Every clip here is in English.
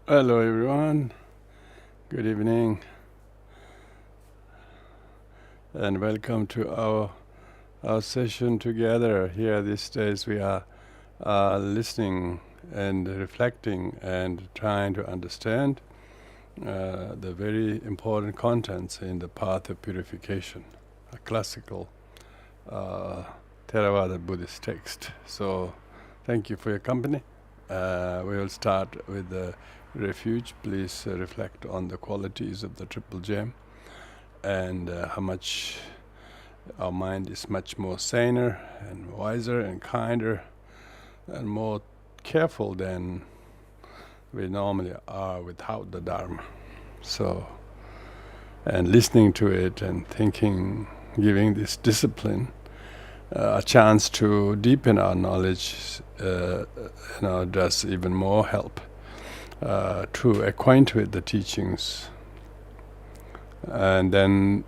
Hello everyone, good evening and welcome to our session together. Here these days we are listening and reflecting and trying to understand the very important contents in the path of purification, a classical Theravada Buddhist text. So thank you for your company. We will start with the refuge. Please reflect on the qualities of the Triple Gem and how much our mind is much more saner and wiser and kinder and more careful than we normally are without the Dharma. So, and listening to it and thinking, giving this discipline a chance to deepen our knowledge, does even more help to acquaint with the teachings, and then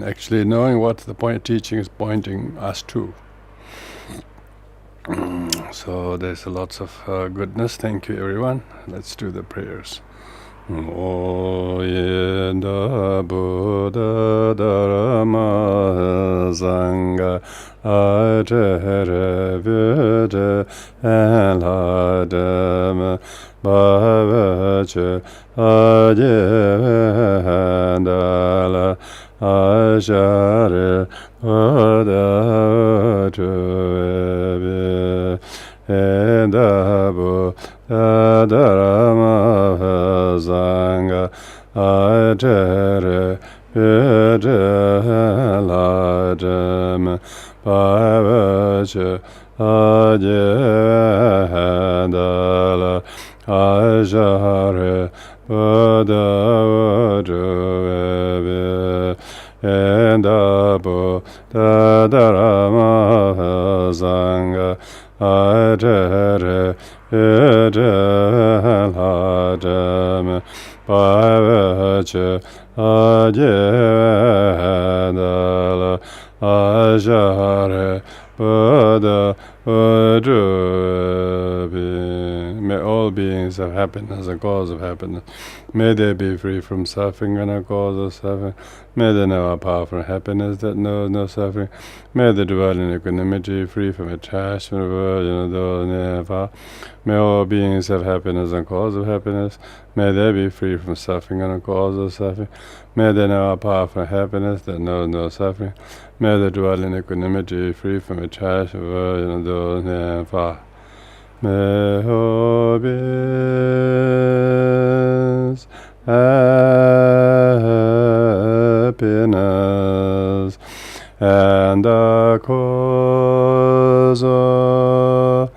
actually knowing what the teaching is pointing us to. So there's lots of goodness. Thank you, everyone. Let's do the prayers. Oyenda Buddha Dharma Sangha Atere Vede Eladem Bhavache Ajendala Ashare Buddha Tuve Endabu Dharma Sangha Atere Vede Ladem Bhavache Ajendala Ashare Buddha Tuve Endabu Dharma Sangha Atere Vede Ladem Bhavache Ajendala Ashare Buddha May all beings have happiness, a cause of happiness. May they be free from suffering and a cause of suffering. May they know a power from happiness that knows no suffering. May they dwell in equanimity, free from attachment, aversion, of those near power. May all beings have happiness and cause of happiness. May they be free from suffering and a cause of suffering. May they know a power from happiness that knows no suffering. May they dwell in equanimity, free from attachment, aversion, of those near power. May all beings happiness and the cause of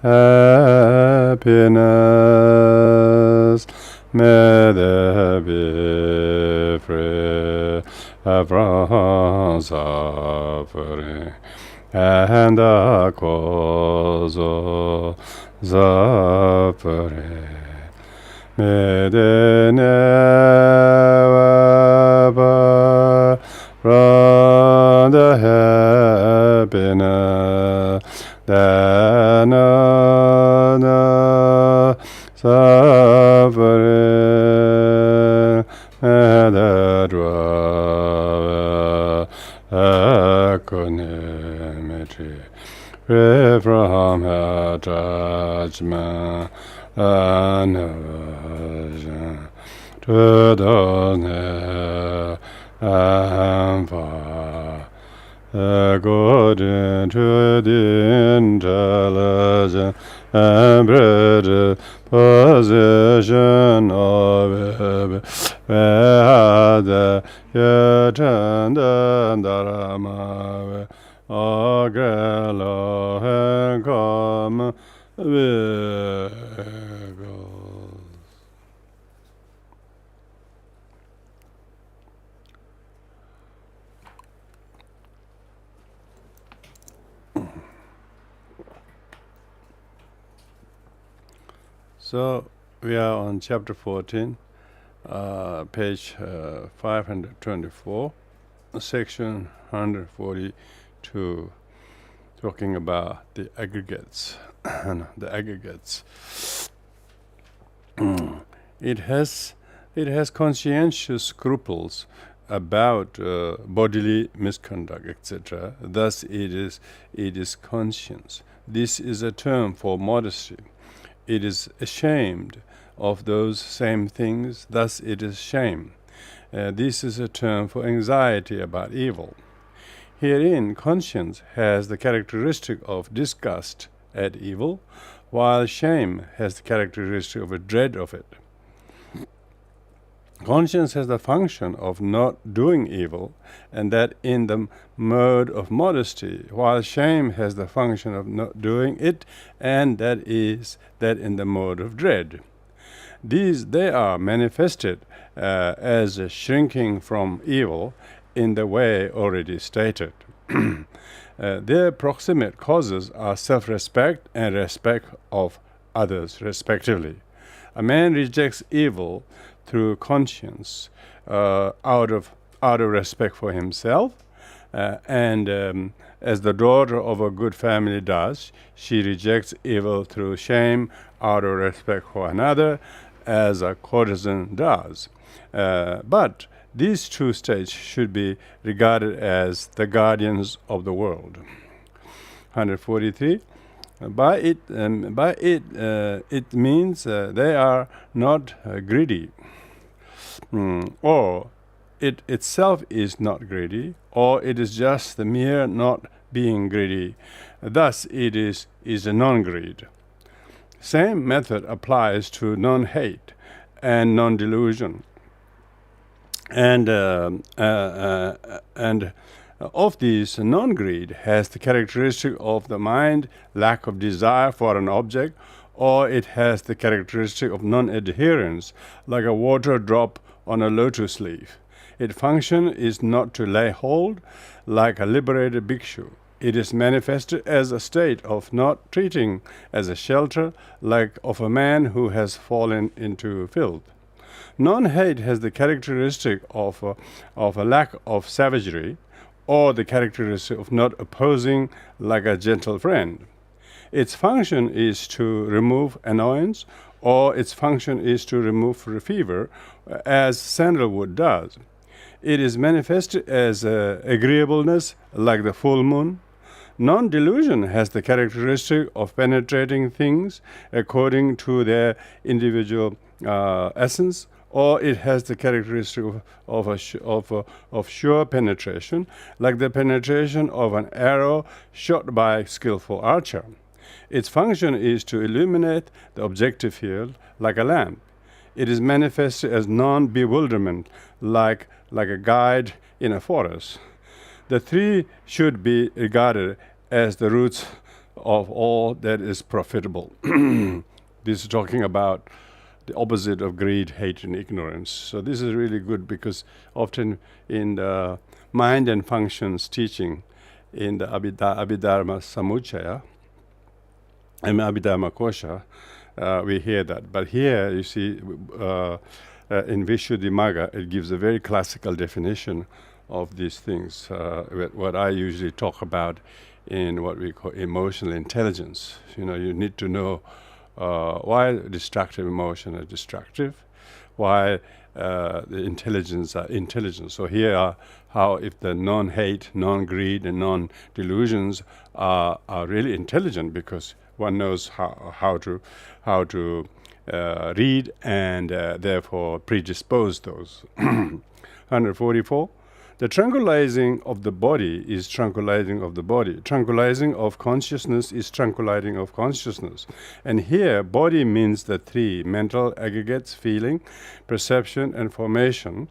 happiness. May they be free from suffering and the cause of suffering. May they never part from the happiness that knows no suffering. May they dwell equanimity, free from attachment and aversion to those near and far, according to the intelligence and predisposition of every Veda Yatanda Dharma Agrelo and Come Vehicles. So we are on chapter 14, page 524, section 142, talking about the aggregates. The aggregates. it has conscientious scruples about bodily misconduct, etc. Thus, it is conscience. This is a term for modesty. It is ashamed of those same things. Thus, it is shame. This is a term for anxiety about evil. Herein, conscience has the characteristic of disgust at evil, while shame has the characteristic of a dread of it. Conscience has the function of not doing evil, and that in the mode of modesty, while shame has the function of not doing it, and that is that in the mode of dread. They are manifested as a shrinking from evil in the way already stated. Their proximate causes are self-respect and respect of others, respectively. A man rejects evil through conscience, out of respect for himself, and as the daughter of a good family does, she rejects evil through shame, out of respect for another, as a courtesan does. But these two states should be regarded as the guardians of the world. 143. By it, it means they are not greedy, or it itself is not greedy, or it is just the mere not being greedy. Thus, it is a non-greed. Same method applies to non-hate and non-delusion. And of these, non-greed has the characteristic of the mind, lack of desire for an object, or it has the characteristic of non-adherence, like a water drop on a lotus leaf. Its function is not to lay hold, like a liberated bhikshu. It is manifested as a state of not treating as a shelter, like of a man who has fallen into filth. Non-hate has the characteristic of a lack of savagery, or the characteristic of not opposing like a gentle friend. Its function is to remove annoyance, or its function is to remove fever, as sandalwood does. It is manifested as agreeableness, like the full moon. Non-delusion has the characteristic of penetrating things according to their individual essence, or it has the characteristic of sure penetration, like the penetration of an arrow shot by a skillful archer. Its function is to illuminate the objective field like a lamp. It is manifested as non-bewilderment, like a guide in a forest. The three should be regarded as the roots of all that is profitable. This is talking about the opposite of greed, hate, and ignorance. So this is really good, because often in the mind and functions teaching in the Abhidharma Samuccaya and Abhidharma Kosha, we hear that. But here, you see, in Vishuddhimagga, it gives a very classical definition of these things, what I usually talk about in what we call emotional intelligence. You need to know why destructive emotion are destructive, why the intelligence are intelligent. So here are how, if the non-hate, non-greed, and non-delusions are really intelligent, because one knows how to read and therefore predispose those. 144. The tranquilizing of the body is tranquilizing of the body. Tranquilizing of consciousness is tranquilizing of consciousness. And here, body means the three: mental aggregates, feeling, perception, and formation.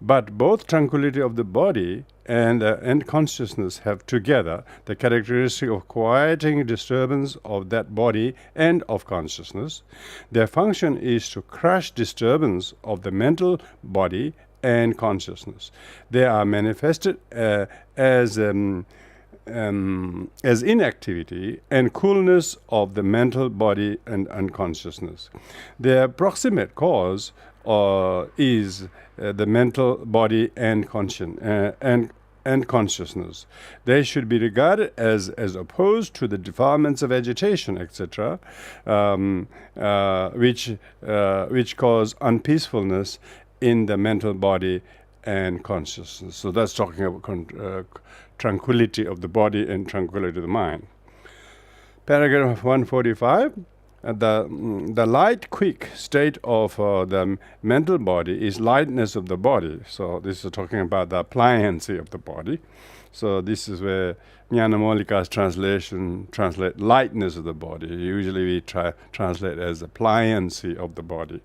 But both tranquility of the body and consciousness have together the characteristic of quieting disturbance of that body and of consciousness. Their function is to crush disturbance of the mental body and consciousness. They are manifested as inactivity and coolness of the mental body and unconsciousness. Their proximate cause is the mental body and conscience, and and consciousness. They should be regarded as opposed to the defilements of agitation, etc., which cause unpeacefulness in the mental body and consciousness. So that's talking about tranquility of the body and tranquility of the mind. Paragraph 145. The light, quick state of the mental body is lightness of the body. So this is talking about the pliancy of the body. So this is where Jnana-Molika's translation translate lightness of the body. Usually we translate as the pliancy of the body.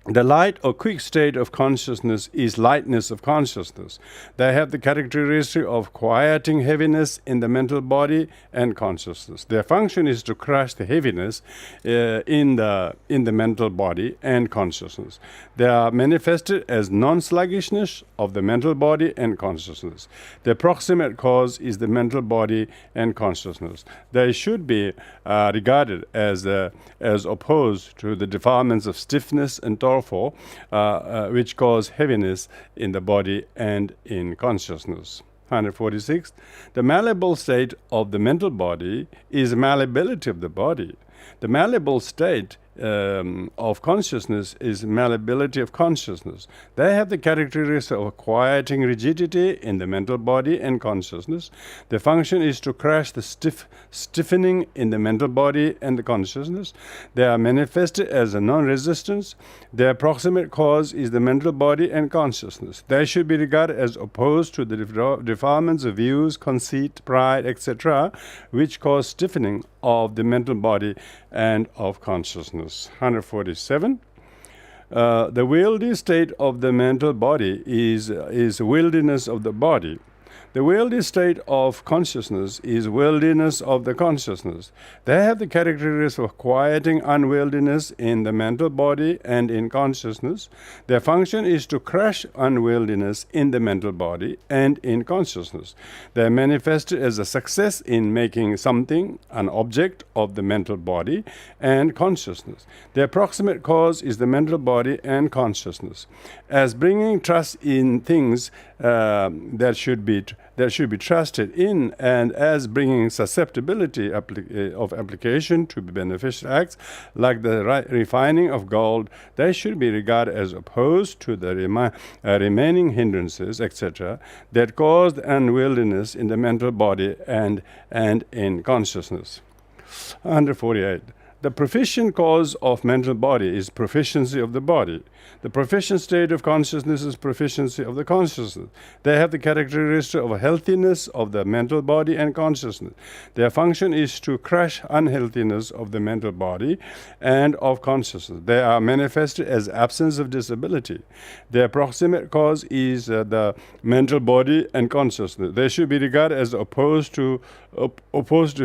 The light or quick state of consciousness is lightness of consciousness. They have the characteristic of quieting heaviness in the mental body and consciousness. Their function is to crush the heaviness in the mental body and consciousness. They are manifested as non-sluggishness of the mental body and consciousness. The proximate cause is the mental body and consciousness. They should be regarded as opposed to the defilements of stiffness and which cause heaviness in the body and in consciousness. 146. The malleable state of the mental body is malleability of the body. The malleable state of consciousness is malleability of consciousness. They have the characteristic of quieting rigidity in the mental body and consciousness. Their function is to crush the stiffening in the mental body and the consciousness. They are manifested as a non-resistance. Their proximate cause is the mental body and consciousness. They should be regarded as opposed to the defilements of views, conceit, pride, etc., which cause stiffening of the mental body and of consciousness. 147. The wieldy state of the mental body is wieldiness of the body. The wieldy state of consciousness is wieldiness of the consciousness. They have the characteristics of quieting unwieldiness in the mental body and in consciousness. Their function is to crush unwieldiness in the mental body and in consciousness. They are manifested as a success in making something an object of the mental body and consciousness. The approximate cause is the mental body and consciousness. As bringing trust in things that should be trusted in, and as bringing susceptibility of application to beneficial acts, like the refining of gold, they should be regarded as opposed to the remaining hindrances, etc., that cause unwieldiness in the mental body and in consciousness. 148. The proficient cause of mental body is proficiency of the body. The proficient state of consciousness is proficiency of the consciousness. They have the characteristic of healthiness of the mental body and consciousness. Their function is to crush unhealthiness of the mental body and of consciousness. They are manifested as absence of disability. Their proximate cause is the mental body and consciousness. They should be regarded as opposed to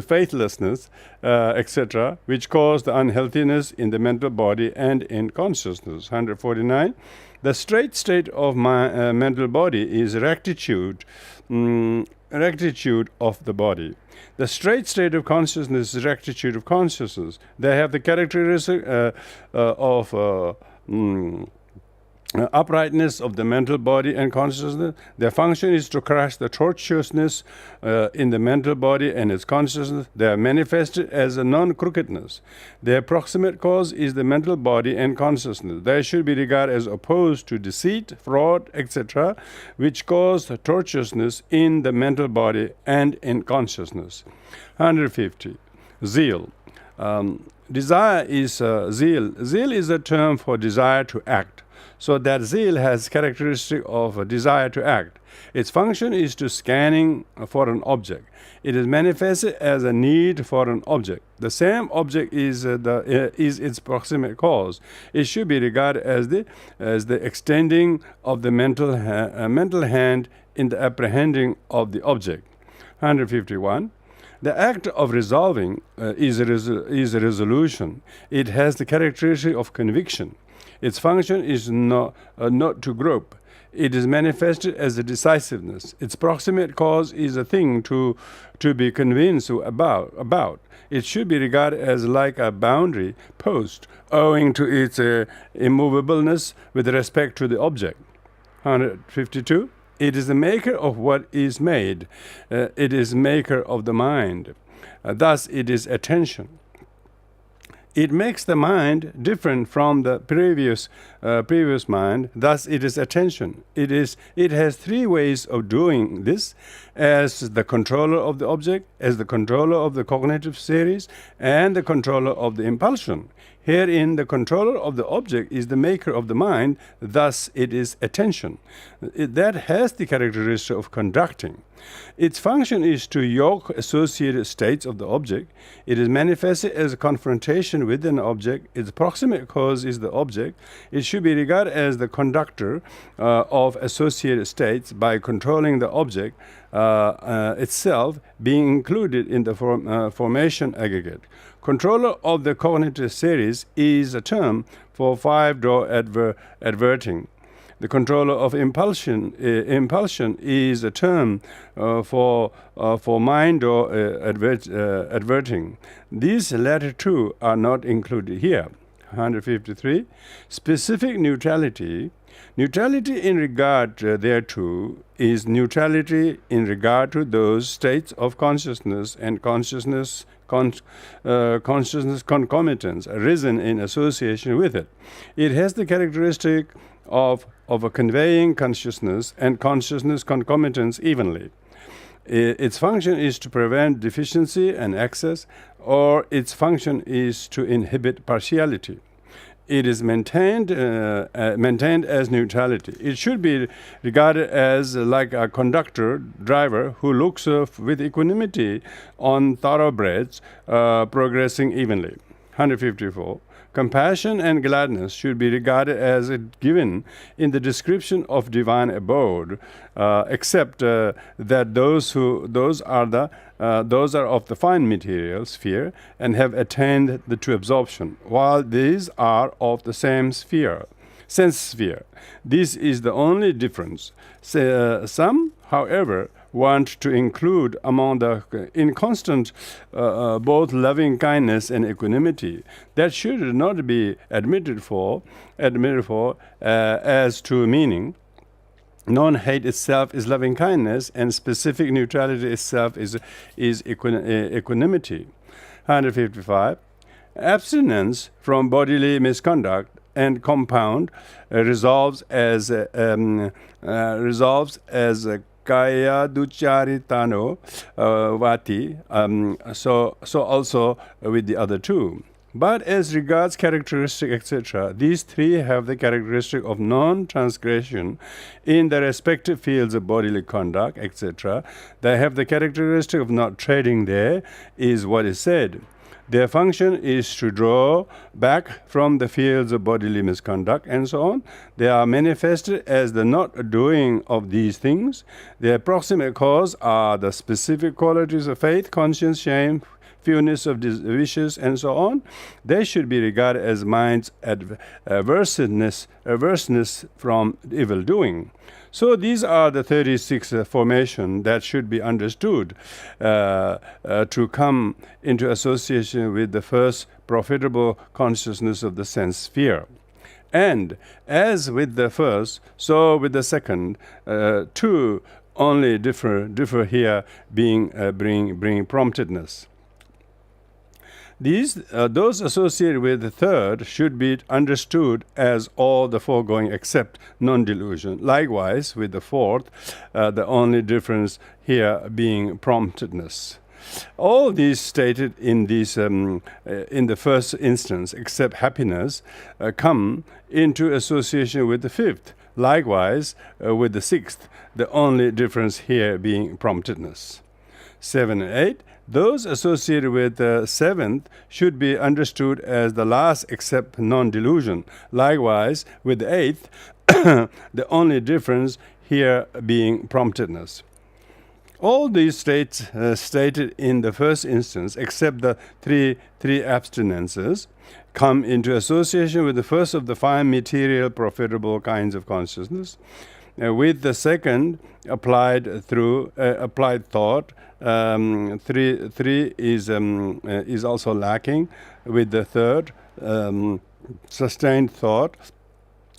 faithlessness, etc., which cause the unhealthiness in the mental body and in consciousness. 149. The straight state of my mental body is rectitude of the body. The straight state of consciousness is rectitude of consciousness. They have the characteristic of uprightness of the mental body and consciousness. Their function is to crush the tortuousness in the mental body and its consciousness. They are manifested as a non-crookedness. Their proximate cause is the mental body and consciousness. They should be regarded as opposed to deceit, fraud, etc., which cause the tortuousness in the mental body and in consciousness. 150. Zeal. Desire is zeal. Zeal is a term for desire to act. So that zeal has characteristic of a desire to act. Its function is to scanning for an object. It is manifested as a need for an object. The same object is its proximate cause. It should be regarded as the extending of the mental hand in the apprehending of the object. 151. The act of resolving is a resolution. It has the characteristic of conviction. Its function is not to grope. It is manifested as a decisiveness. Its proximate cause is a thing to be convinced about. It should be regarded as like a boundary post, owing to its immovableness with respect to the object. 152. It is the maker of what is made. It is maker of the mind. Thus, it is attention. It makes the mind different from the previous mind. Thus, it is attention. It has three ways of doing this: as the controller of the object, as the controller of the cognitive series, and the controller of the impulsion. Herein, the controller of the object is the maker of the mind. Thus, it is attention. That has the characteristic of conducting. Its function is to yoke associated states of the object. It is manifested as a confrontation with an object. Its proximate cause is the object. It should be regarded as the conductor of associated states by controlling the object itself, being included in the formation aggregate. Controller of the cognitive series is a term for five-door adverting. The controller of impulsion is a term for mind or adverting. These latter two are not included here. 153. Specific neutrality. Neutrality in regard thereto is neutrality in regard to those states of consciousness and consciousness concomitants arisen in association with it. It has the characteristic of a conveying consciousness and consciousness concomitants evenly. Its function is to prevent deficiency and excess, or its function is to inhibit partiality. It is maintained as neutrality. It should be regarded as like a driver who looks with equanimity on thoroughbreds progressing evenly. 154. Compassion and gladness should be regarded as given in the description of divine abode, except that those are of the fine material sphere and have attained to absorption, while these are of the same sphere, sense sphere. This is the only difference. Some, however, want to include among the inconstant both loving kindness and equanimity. That should not be admitted for as to meaning. Non-hate itself is loving kindness, and specific neutrality itself is equanimity. 155. Abstinence from bodily misconduct and compound resolves as Kaya ducharitano vati, so also with the other two. But as regards characteristic, etc., these three have the characteristic of non-transgression in the respective fields of bodily conduct, etc. They have the characteristic of not treading there, is what is said. Their function is to draw back from the fields of bodily misconduct and so on. They are manifested as the not doing of these things. Their proximate cause are the specific qualities of faith, conscience, shame, fewness of wishes, and so on. They should be regarded as mind's averseness from evil doing. So these are the 36 formations that should be understood to come into association with the first profitable consciousness of the sense sphere. And as with the first, so with the second, two only differ here, being bring promptedness. Those associated with the third should be understood as all the foregoing except non-delusion. Likewise, with the fourth, the only difference here being promptedness. All these stated in the first instance, except happiness, come into association with the fifth. Likewise, with the sixth, the only difference here being promptedness. 7 and 8. Those associated with the seventh should be understood as the last except non-delusion. Likewise, with the eighth, the only difference here being promptedness. All these states stated in the first instance, except the three abstinences, come into association with the first of the five material profitable kinds of consciousness. With the second, applied thought, three is also lacking. With the third, sustained thought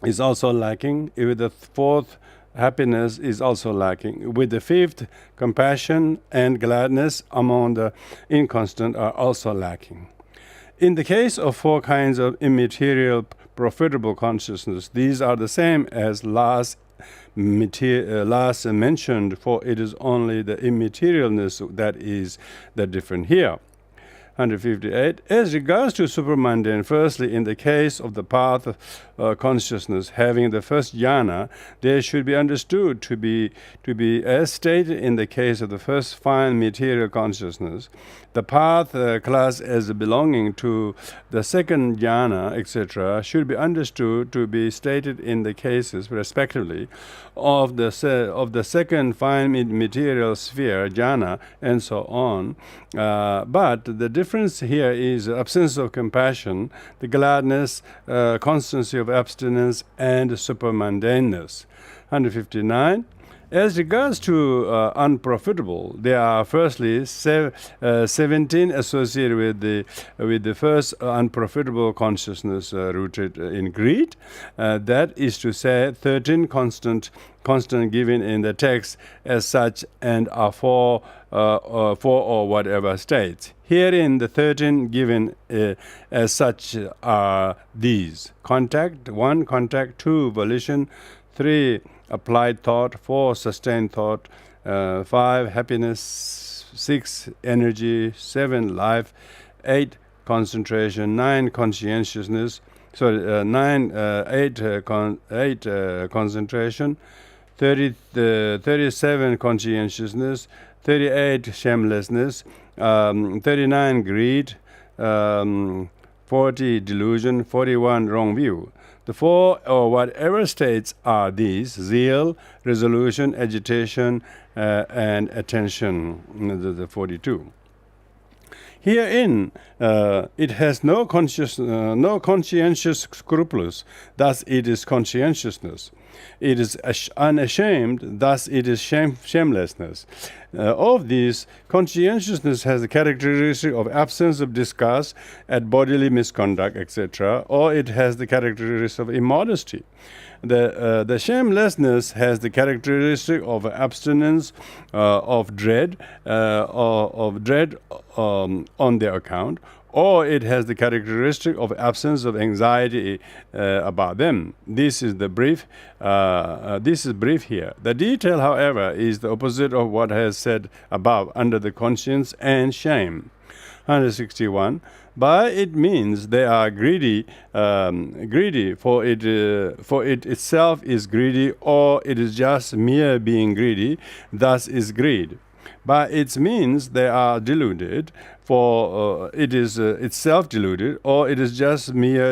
is also lacking. With the fourth, happiness is also lacking. With the fifth, compassion and gladness among the inconstant are also lacking. In the case of four kinds of immaterial profitable consciousness, these are the same as last mentioned, for it is only the immaterialness that is the different here. 158. As regards to supermundane, firstly, in the case of the path consciousness having the first jhana, they should be understood to be as stated in the case of the first fine material consciousness. The path class as belonging to the second jhana, etc., should be understood to be stated in the cases, respectively, of the second fine material sphere, jhana, and so on. But the difference here is absence of compassion, the gladness, constancy of abstinence, and supermundaneness. 159. As regards to unprofitable, there are firstly 17 associated with the first unprofitable consciousness rooted in greed. That is to say, 13 constant given in the text as such and are four or whatever states. Herein, the 13 given as such are these: contact, 1, contact, 2, volition, 3, applied thought, 4, sustained thought, 5, happiness, 6, energy, 7, life, 8, concentration, 9, conscientiousness, 8, concentration, 37, conscientiousness, 38, shamelessness, 39, greed, 40, delusion, 41, wrong view. The four or whatever states are these: zeal, resolution, agitation, and attention, the 42. Herein, it has no conscientious scruples, thus it is conscientiousness. It is unashamed, thus it is shamelessness. Of these, conscientiousness has the characteristic of absence of disgust at bodily misconduct, etc., or it has the characteristic of immodesty. The shamelessness has the characteristic of abstinence, of dread, on their account, or it has the characteristic of absence of anxiety about them. This is brief here. The detail, however, is the opposite of what has said above under the conscience and shame. 161. By it means they are greedy, for it itself is greedy, or it is just mere being greedy, thus is greed. By its means they are deluded, for it is itself deluded, or it is just merely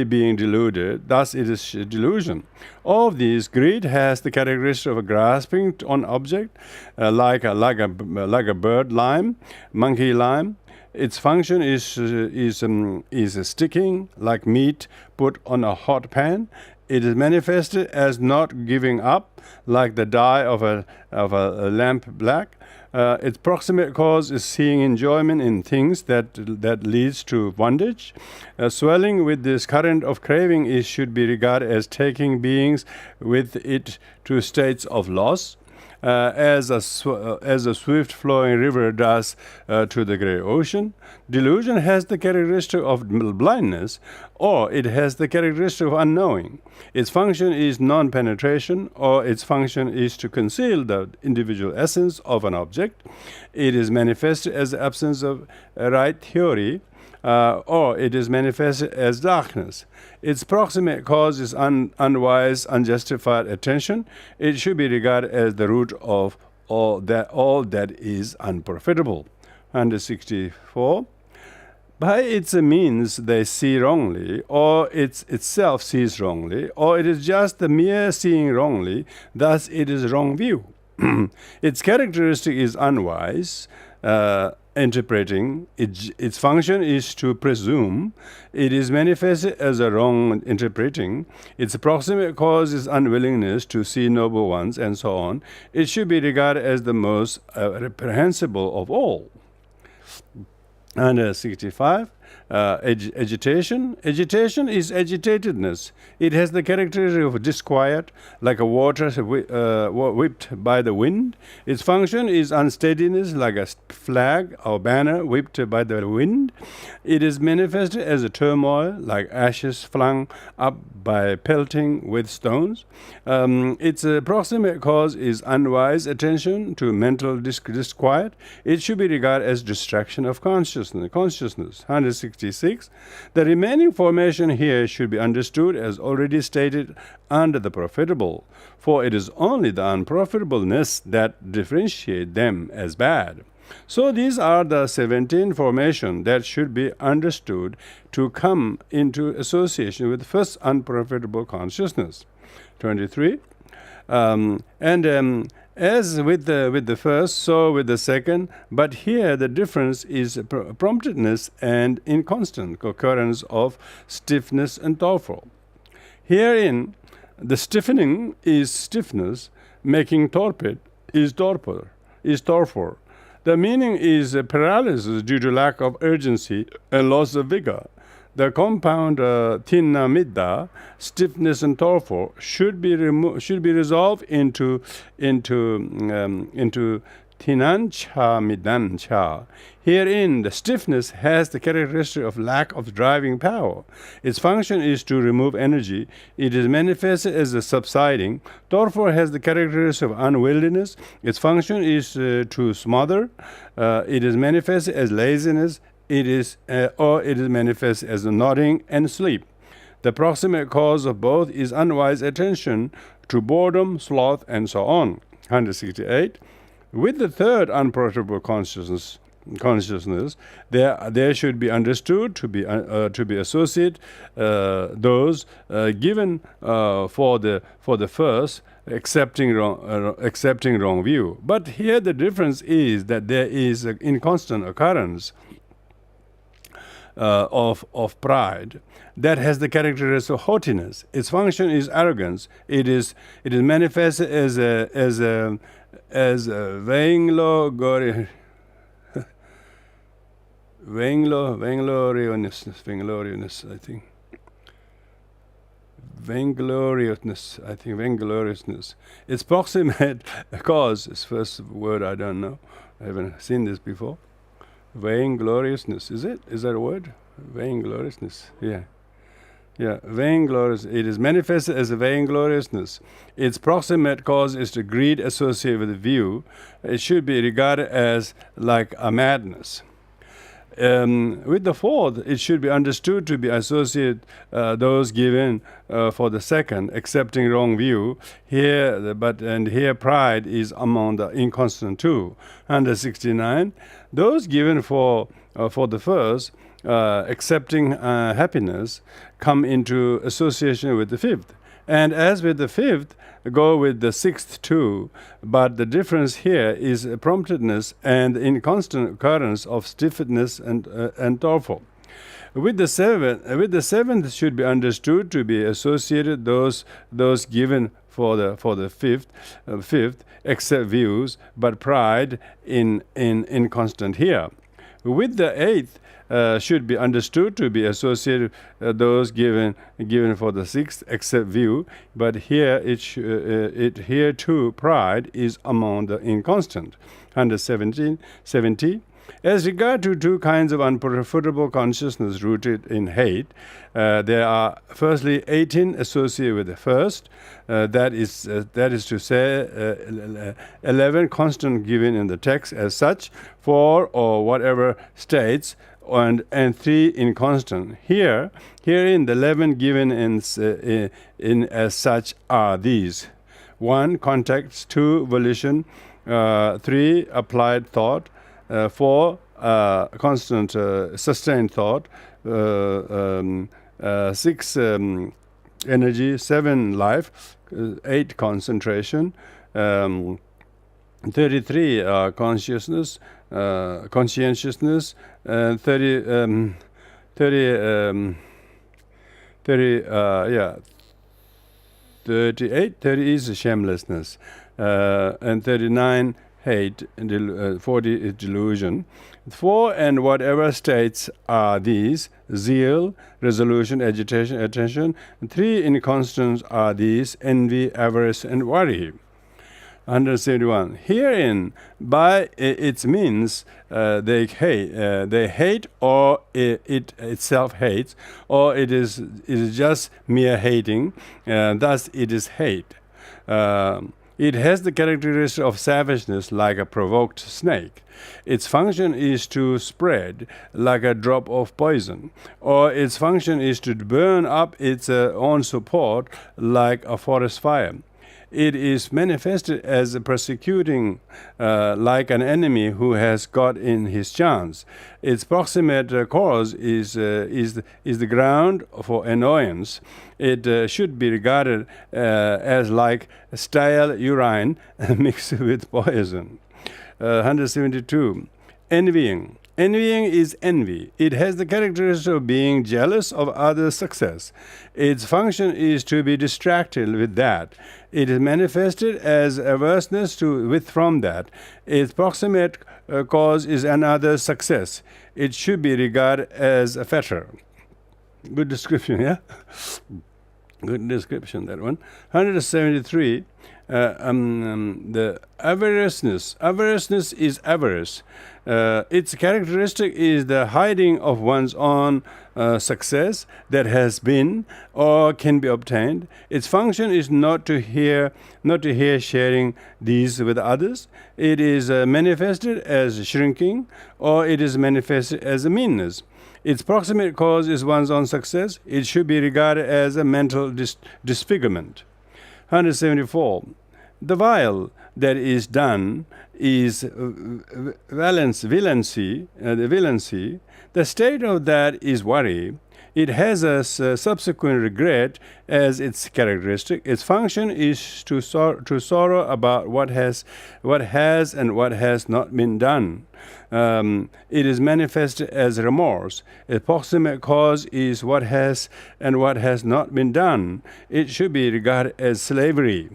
being deluded, thus it is delusion. Of these, greed has the characteristic of grasping on object, like a bird lime, monkey lime. Its function is sticking, like meat put on a hot pan. It is manifested as not giving up, like the dye of a lamp black. Its proximate cause is seeing enjoyment in things that leads to bondage. Swelling with this current of craving should be regarded as taking beings with it to states of loss. As a swift flowing river does to the great ocean. Delusion has the characteristic of blindness, or it has the characteristic of unknowing. Its function is non-penetration, or its function is to conceal the individual essence of an object. It is manifested as the absence of right theory, or it is manifested as darkness. Its proximate cause is unwise, unjustified attention. It should be regarded as the root of all that is unprofitable. 164. By its means they see wrongly, or itself sees wrongly, or it is just the mere seeing wrongly, thus it is wrong view. Its characteristic is unwise, interpreting. Its function is to presume. It is manifested as a wrong interpreting. Its approximate cause is unwillingness to see noble ones, and so on. It should be regarded as the most reprehensible of all. 165. Agitation. Agitation is agitatedness. It has the characteristic of disquiet, like a water whipped by the wind. Its function is unsteadiness, like a flag or banner whipped by the wind. It is manifested as a turmoil, like ashes flung up by pelting with stones. Its approximate cause is unwise attention to mental disquiet. It should be regarded as distraction of consciousness. 166. The remaining formation here should be understood as already stated under the profitable, for it is only the unprofitableness that differentiate them as bad. So these are the 17 formations that should be understood to come into association with the first unprofitable consciousness. 23. As with the first, so with the second, but here the difference is promptedness and inconstant occurrence of stiffness and torpor. Herein, the stiffening is stiffness, making torpid is torpor. The meaning is paralysis due to lack of urgency and loss of vigor. The compound thinna midda, stiffness and torpor, should be resolved into thinancha midancha. Herein, the stiffness has the characteristic of lack of driving power. Its function is to remove energy. It is manifested as a subsiding. Torpor has the characteristic of unwieldiness. Its function is to smother. It is manifested as laziness. It is manifest as nodding and sleep. The proximate cause of both is unwise attention to boredom, sloth, and so on. 168. With the third unprofitable consciousness, there should be understood to be associate those given for the first, accepting wrong view. But here the difference is that there is an inconstant occurrence of pride that has the characteristics of haughtiness. Its function is arrogance. It is manifested as a vaingloriousness, I think. Vaingloriousness. Its proximate cause, its first word I don't know. I haven't seen this before. Vaingloriousness, is it? Is that a word? Vaingloriousness, yeah. Vainglorious. It is manifested as a vaingloriousness. Its proximate cause is the greed associated with the view. It should be regarded as like a madness. With the fourth, it should be understood to be associated those given for the second, accepting wrong view. Here pride is among the inconstant too. 169, those given for the first, accepting happiness, come into association with the fifth. And as with the fifth, go with the sixth too. But the difference here is promptedness and inconstant occurrence of stiffness and torpor. With the seventh should be understood to be associated those given for the fifth, accept views, but pride in inconstant here. With the eighth, should be understood to be associated those given for the sixth accept view, but here here too pride is among the inconstant. 170. As regard to two kinds of unprofitable consciousness rooted in hate, there are firstly 18 associated with the first. That is to say, 11 constant given in the text as such, 4 or whatever states, and 3 inconstant. Herein the 11 given in as such are these: 1 context, 2 volition, 3 applied thought, 4 constant sustained thought, 6 energy, 7 life, 8 concentration, 33 consciousness, conscientiousness, 38 30 is shamelessness, and 39 hate, 40 is delusion. 4 and whatever states are these: zeal, resolution, agitation, attention. 3 inconstants are these: envy, avarice, and worry. 171. Herein, by its means, they hate, or it itself hates, or it is just mere hating. Thus, it is hate. It has the characteristic of savageness, like a provoked snake. Its function is to spread like a drop of poison, or its function is to burn up its own support like a forest fire. It is manifested as persecuting like an enemy who has got in his chance. Its proximate cause is the ground for annoyance. It should be regarded as like stale urine mixed with poison. 172. Envying. Envying is envy. It has the characteristic of being jealous of others' success. Its function is to be distracted with that. It is manifested as averseness from that. Its proximate cause is another's success. It should be regarded as a fetter. Good description, yeah? Good description, that one. 173. The avariceness. Avariceness is avarice. Its characteristic is the hiding of one's own success that has been or can be obtained. Its function is not to hear sharing these with others. It is manifested as shrinking, or it is manifested as a meanness. Its proximate cause is one's own success. It should be regarded as a mental disfigurement. 174. The vile that is done is violency. The state of that is worry. It has a subsequent regret as its characteristic. Its function is to sorrow about what has and what has not been done. It is manifested as remorse. Its proximate cause is what has and what has not been done. It should be regarded as slavery.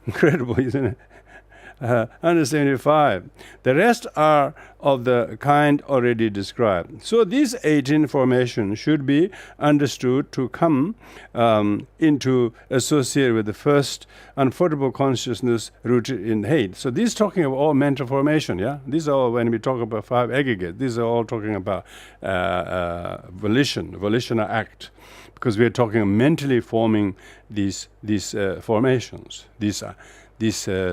Incredible, isn't it? 175. The rest are of the kind already described. So these 18 formations should be understood to come into associate with the first unforgettable consciousness rooted in hate. So these talking of all mental formation, yeah? These are all, when we talk about 5 aggregates, these are all talking about volitional act. Because we are talking mentally forming these formations, these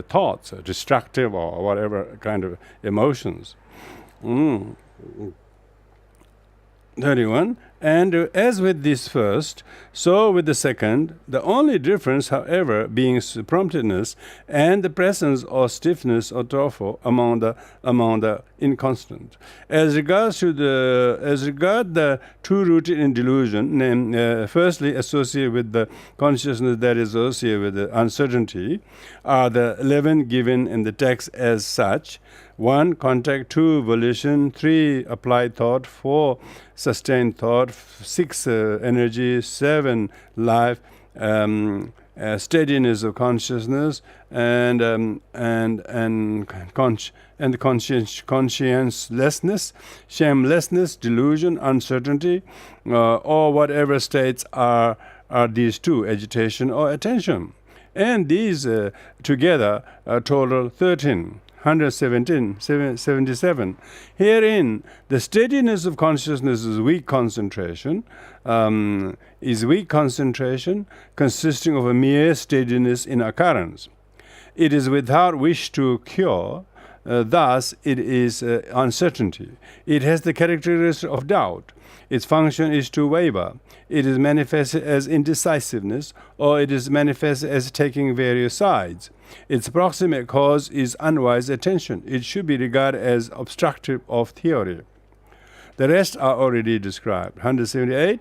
thoughts, destructive or whatever kind of emotions. 31. And as with this first, so with the second, the only difference, however, being promptedness and the presence or stiffness or torpor among the inconstant. As regard the two rooted in delusion, firstly associated with the consciousness that is associated with the uncertainty, are the 11 given in the text as such. 1. Contact. 2. Volition. 3. Applied thought. 4. Sustained thought. 6. Energy. 7. Life. Steadiness of consciousness, and consciencelessness, shamelessness, delusion, uncertainty, or whatever states are these two: agitation or attention. And these together total 13. 177. Herein, the steadiness of consciousness is weak concentration, consisting of a mere steadiness in occurrence. It is without wish to cure, thus it is uncertainty. It has the characteristic of doubt. Its function is to waver. It is manifested as indecisiveness, or it is manifested as taking various sides. Its proximate cause is unwise attention. It should be regarded as obstructive of theory. The rest are already described. 178.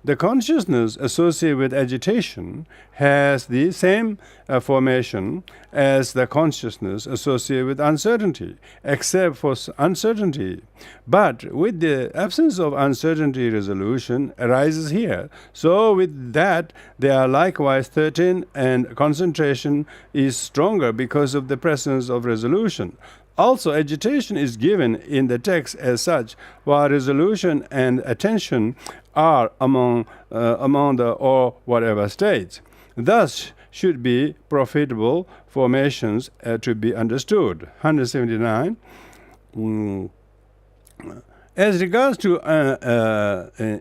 The consciousness associated with agitation has the same formation as the consciousness associated with uncertainty, except for uncertainty. But with the absence of uncertainty, resolution arises here. So with that, they are likewise 13, and concentration is stronger because of the presence of resolution. Also, agitation is given in the text as such, while resolution and attention are among the or whatever states. Thus should be profitable formations to be understood. 179. As regards to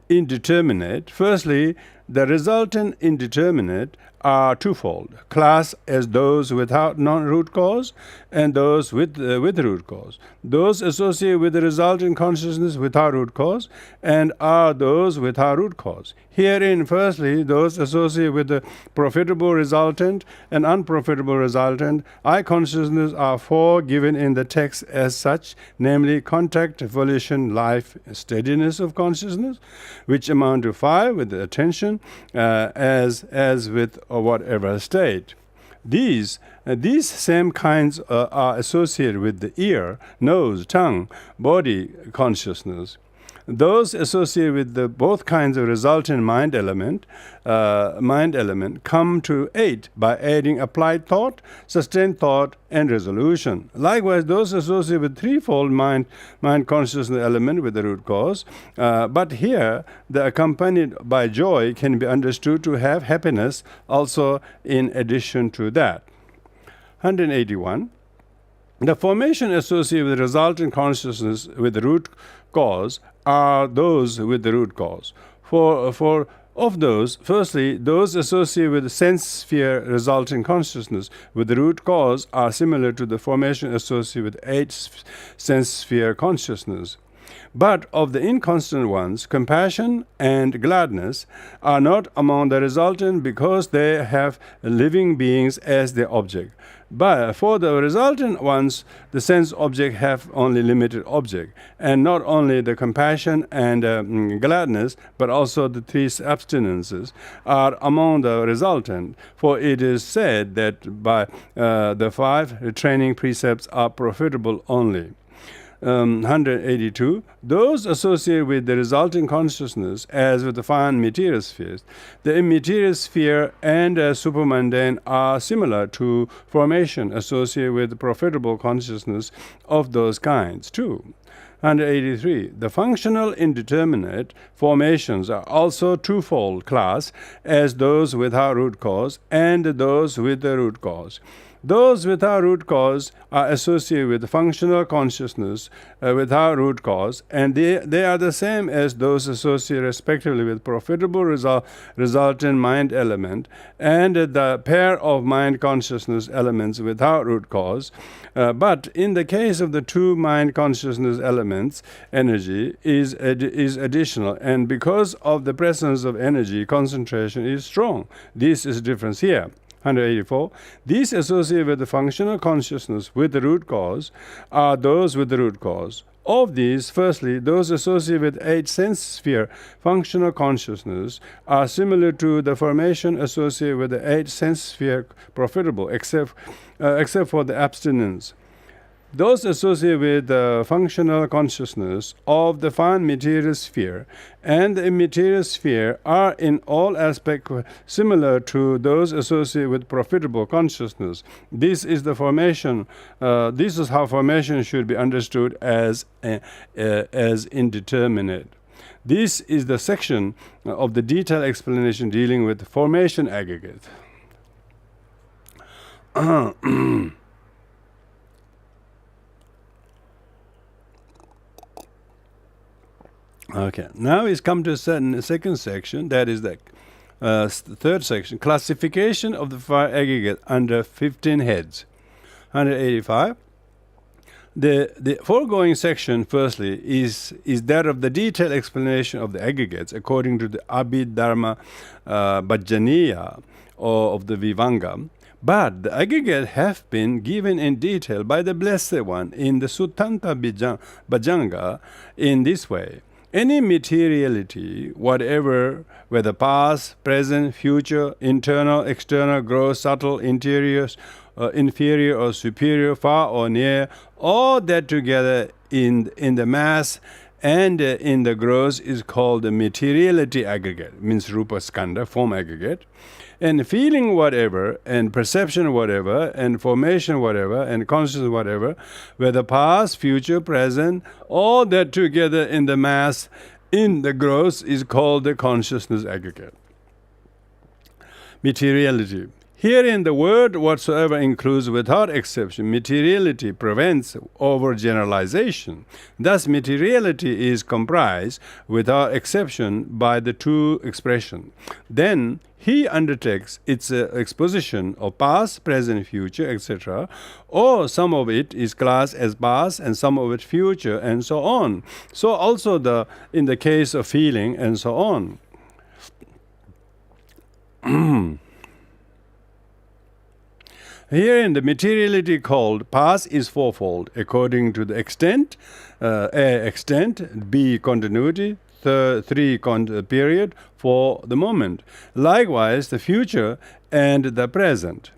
indeterminate, firstly, the resultant indeterminate are twofold: class as those without non-root cause and those with root cause. Those associated with the resultant consciousness without root cause and are those without root cause. Herein, firstly, those associated with the profitable resultant and unprofitable resultant, I consciousness are four given in the text as such, namely contact, volition, life, steadiness of consciousness, which amount to 5 with the attention, as with whatever state. These same kinds are associated with the ear, nose, tongue, body consciousness. Those associated with the both kinds of resultant mind element come to 8 by adding applied thought, sustained thought, and resolution. Likewise, those associated with threefold mind consciousness element with the root cause, but here the accompanied by joy can be understood to have happiness also in addition to that. 181. The formation associated with resultant consciousness with the root cause are those with the root cause. For of those, firstly, those associated with the sense sphere resulting consciousness with the root cause are similar to the formation associated with 8 sense sphere consciousness. But of the inconstant ones, compassion and gladness are not among the resultant because they have living beings as their object. But for the resultant ones, the sense object have only limited object, and not only the compassion and gladness, but also the 3 abstinences are among the resultant. For it is said that by the 5 training precepts are profitable only. 182. Those associated with the resulting consciousness, as with the fine material spheres, the immaterial sphere and supermundane are similar to formation associated with the profitable consciousness of those kinds too. 183. The functional indeterminate formations are also twofold class, as those without root cause and those with the root cause. Those without root cause are associated with functional consciousness without root cause, and they are the same as those associated respectively with profitable resultant mind element and the pair of mind consciousness elements without root cause. But in the case of the 2 mind consciousness elements, energy is additional, and because of the presence of energy, concentration is strong. This is the difference here. 184. These associated with the functional consciousness with the root cause are those with the root cause. Of these, firstly, those associated with 8 sense sphere functional consciousness are similar to the formation associated with the 8 sense sphere profitable, except for the abstinence. Those associated with the functional consciousness of the fine material sphere and the immaterial sphere are in all aspects similar to those associated with profitable consciousness. This is the formation. This is how formation should be understood as indeterminate. This is the section of the detailed explanation dealing with formation aggregate. Okay, now it's come to a second section, that is the third section, classification of the 5 aggregate under 15 heads. 185. The foregoing section, firstly, is that of the detailed explanation of the aggregates according to the Abhidharma Bhajaniya of the Vivanga. But the aggregate have been given in detail by the Blessed One in the Suttanta Bhajanga in this way. Any materiality, whatever, whether past, present, future, internal, external, gross, subtle, inferior or superior, far or near, all that together in the mass and in the gross is called the materiality aggregate, means rupa skandha, form aggregate. And feeling whatever, and perception whatever, and formation whatever, and consciousness whatever, whether past, future, present, all that together in the mass, in the gross, is called the consciousness aggregate. Materiality. Herein the word whatsoever includes without exception. Materiality prevents overgeneralization. Thus materiality is comprised without exception by the two expressions. Then he undertakes its exposition of past, present, future, etc., or some of it is classed as past and some of it future, and so on. So also in the case of feeling, and so on. Herein the materiality called past is fourfold, according to the extent, A, extent, B, continuity, 3, period, 4, the moment. Likewise, the future and the present.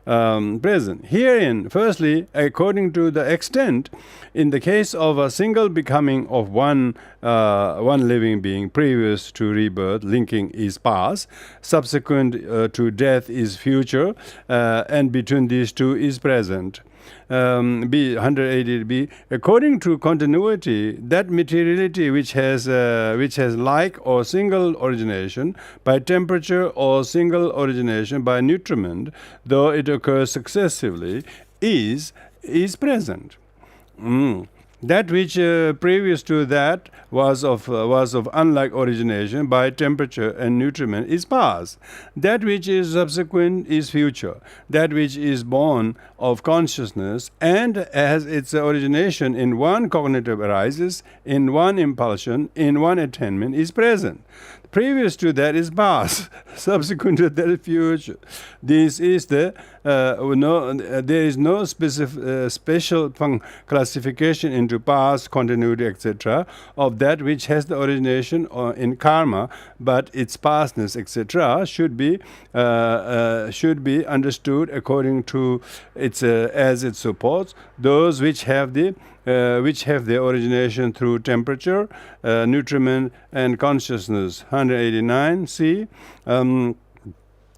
Herein, firstly, according to the extent, in the case of a single becoming of one living being previous to rebirth, linking is past, subsequent to death is future, and between these two is present. B, 180b. According to continuity, that materiality which has like or single origination by temperature or single origination by nutriment, though it occurs successively, is present. That which previous to that was of unlike origination by temperature and nutriment is past. That which is subsequent is future. That which is born of consciousness and has its origination in one cognitive arises, in one impulsion, in one attainment is present. Previous to that is past, subsequent to that is future. This is there is no special classification into past, continuity, etc. of that which has the origination in karma, but its pastness, etc. should be understood according to its as it supports those which have the origination through temperature, nutriment, and consciousness. 189c.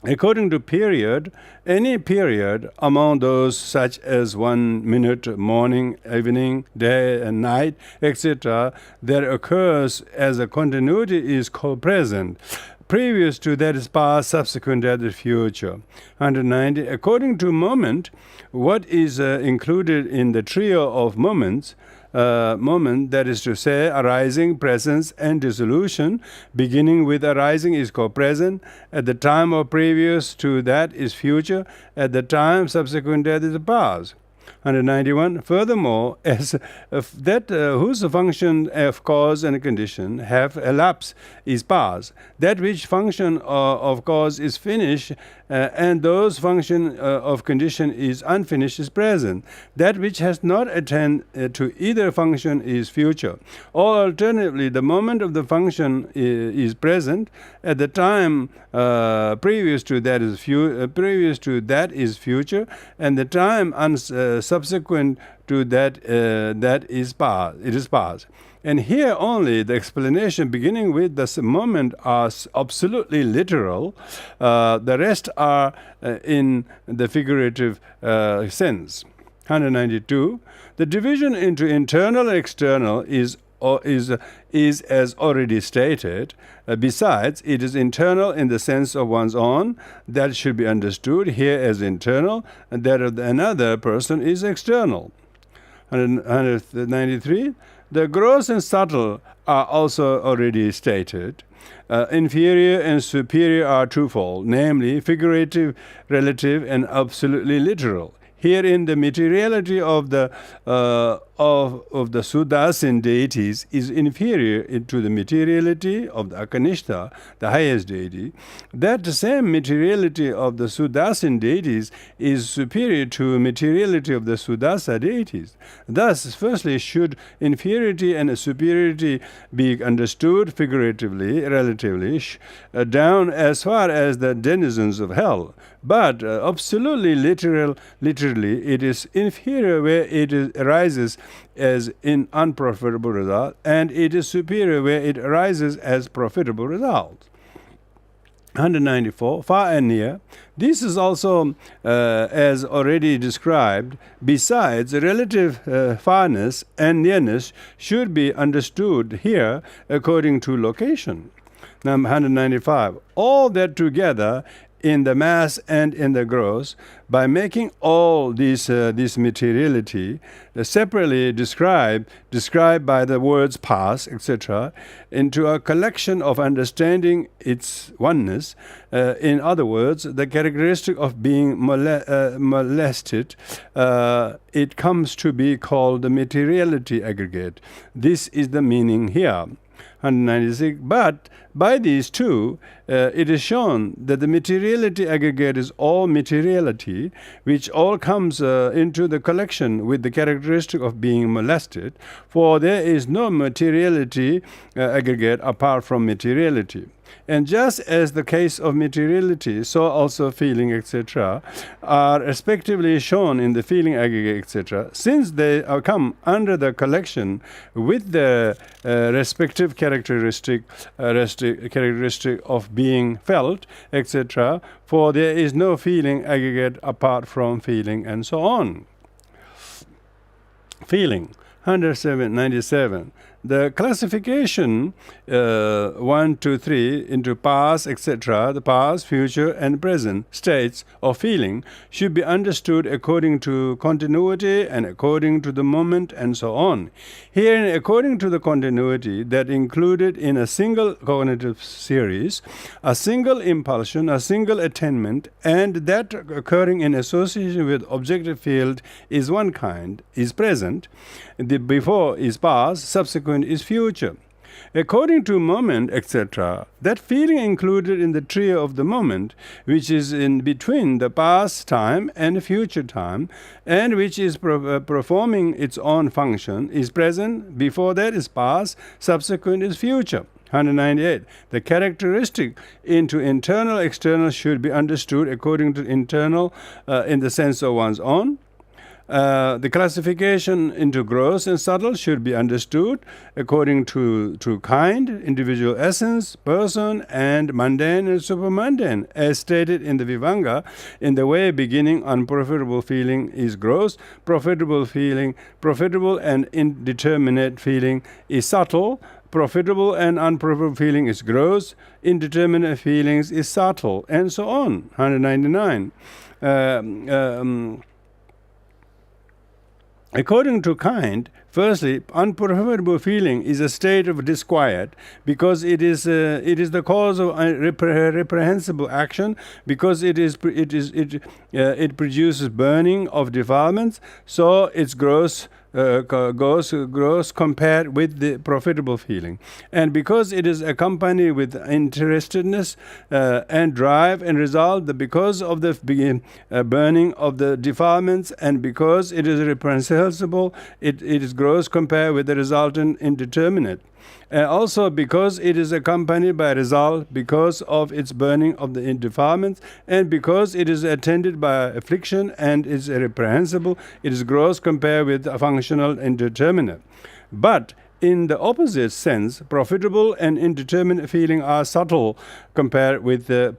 According to period, any period among those such as 1 minute, morning, evening, day and night, etc., that occurs as a continuity is called present. Previous to that is past, subsequent to that is future. 190. According to moment, what is included in the trio of moments, moment, that is to say, arising, presence, and dissolution, beginning with arising is called present, at the time of previous to that is future, at the time subsequent to that is past. 191. Furthermore, as that whose function of cause and condition have elapsed is past, that which function of cause is finished, and those function of condition is unfinished is present. That which has not attained to either function is future. Or alternatively, the moment of the function is present, at the time previous to that is future, and the time subsequent to that is past. It is past. And here only the explanation beginning with the moment are absolutely literal. The rest are in the figurative sense. 192. The division into internal and external is as already stated. Besides, it is internal in the sense of one's own. That should be understood here as internal, and that of another person is external. 193. The gross and subtle are also already stated. Inferior and superior are twofold, namely figurative, relative, and absolutely literal. Herein, the materiality of the Sudasin deities is inferior to the materiality of the Akanishta, the highest deity. That same materiality of the Sudasin deities is superior to materiality of the Sudasa deities. Thus, firstly, should inferiority and superiority be understood figuratively, relatively, down as far as the denizens of hell. But absolutely literally, it is inferior where it arises as in unprofitable result, and it is superior where it arises as profitable result. 194, far and near. This is also, as already described, besides relative farness and nearness should be understood here according to location. Number 195, all that together in the mass and in the gross, by making all this materiality separately described by the words pass, etc., into a collection of understanding its oneness. In other words, the characteristic of being molested, it comes to be called the materiality aggregate. This is the meaning here. 196. But by these two, it is shown that the materiality aggregate is all materiality, which all comes into the collection with the characteristic of being molested, for there is no materiality aggregate apart from materiality. And just as the case of materiality, so also feeling, etc., are respectively shown in the feeling aggregate, etc., since they come under the collection with the respective characteristic of being felt, etc., for there is no feeling aggregate apart from feeling, and so on. Feeling. 197. The classification 1, 2, 3 into past, etc., the past, future, and present states of feeling should be understood according to continuity and according to the moment, and so on. Herein, according to the continuity that included in a single cognitive series, a single impulsion, a single attainment, and that occurring in association with objective field is one kind, is present. The before is past, subsequent is future. According to moment, etc., that feeling included in the trio of the moment, which is in between the past time and future time, and which is performing its own function, is present. Before that is past, subsequent is future. 198. The characteristic into internal, external should be understood according to internal in the sense of one's own. The classification into gross and subtle should be understood according to kind, individual essence, person, and mundane and supermundane, as stated in the Vivanga, in the way beginning unprofitable feeling is gross, profitable and indeterminate feeling is subtle, profitable and unprofitable feeling is gross, indeterminate feelings is subtle, and so on. 199. According to kind, firstly, unprofitable feeling is a state of disquiet because it is the cause of reprehensible action, because it produces burning of defilements, so it's gross compared with the profitable feeling, and because it is accompanied with interestedness and drive and resolve, because of the burning of the defilements, and because it is reprehensible, it is gross compared with the resultant indeterminate. Also because it is accompanied by resolve because of its burning of the defilements, and because it is attended by affliction and is reprehensible, it is gross compared with a functional indeterminate. But in the opposite sense, profitable and indeterminate feeling are subtle compared with the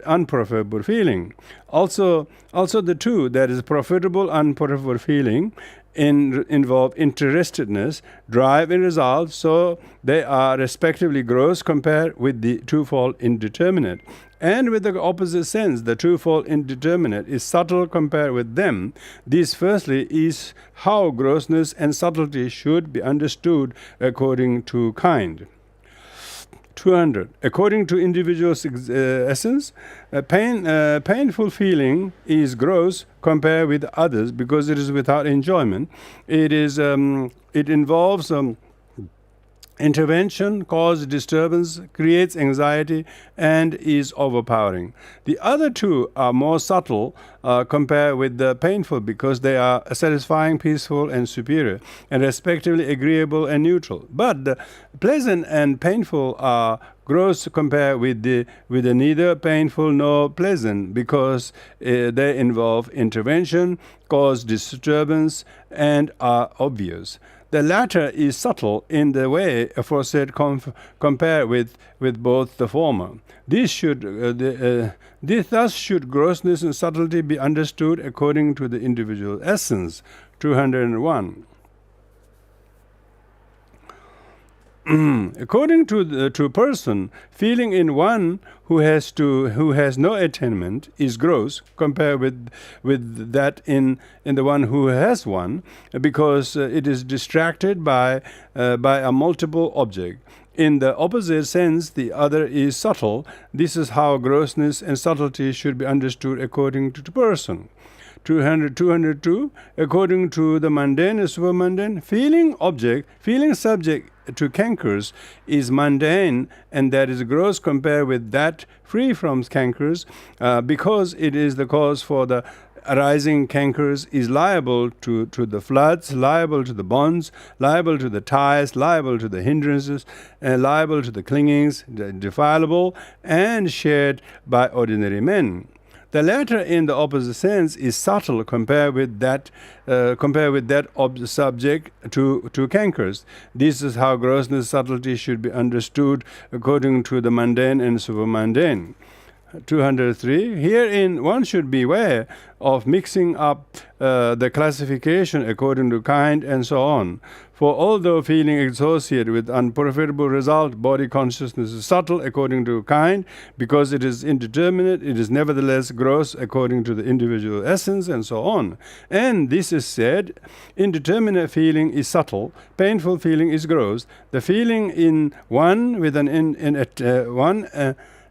unprofitable feeling. Also the two, that is profitable, unprofitable feeling, involve interestedness, drive, and resolve, so they are respectively gross compared with the twofold indeterminate. And with the opposite sense, the twofold indeterminate is subtle compared with them. This firstly is how grossness and subtlety should be understood according to kind. 200. According to individual's essence, painful feeling is gross compared with others because it is without enjoyment. It involves intervention, causes disturbance, creates anxiety, and is overpowering. The other two are more subtle compared with the painful because they are satisfying, peaceful, and superior, and respectively agreeable and neutral. But the pleasant and painful are gross compared with the neither painful nor pleasant because they involve intervention, cause disturbance, and are obvious. The latter is subtle in the way aforesaid compare with both the former. Thus should grossness and subtlety be understood according to the individual essence. 201. According to a person, feeling in one who has no attainment is gross compared with that in the one who has one, because it is distracted by a multiple object. In the opposite sense, the other is subtle. This is how grossness and subtlety should be understood according to the person. 202. According to the mundane and supermundane, feeling subject to cankers is mundane, and that is gross compared with that free from cankers, because it is the cause for the arising cankers, is liable to the floods, liable to the bonds, liable to the ties, liable to the hindrances, and liable to the clingings, defileable, and shared by ordinary men. The latter, in the opposite sense, is subtle compared with that subject to cankers. This is how grossness, subtlety should be understood according to the mundane and supermundane. 203. Herein one should beware of mixing up the classification according to kind and so on. For although feeling associated with unprofitable result, body consciousness is subtle according to kind, because it is indeterminate, it is nevertheless gross according to the individual essence, and so on. And this is said, indeterminate feeling is subtle, painful feeling is gross. The feeling in one with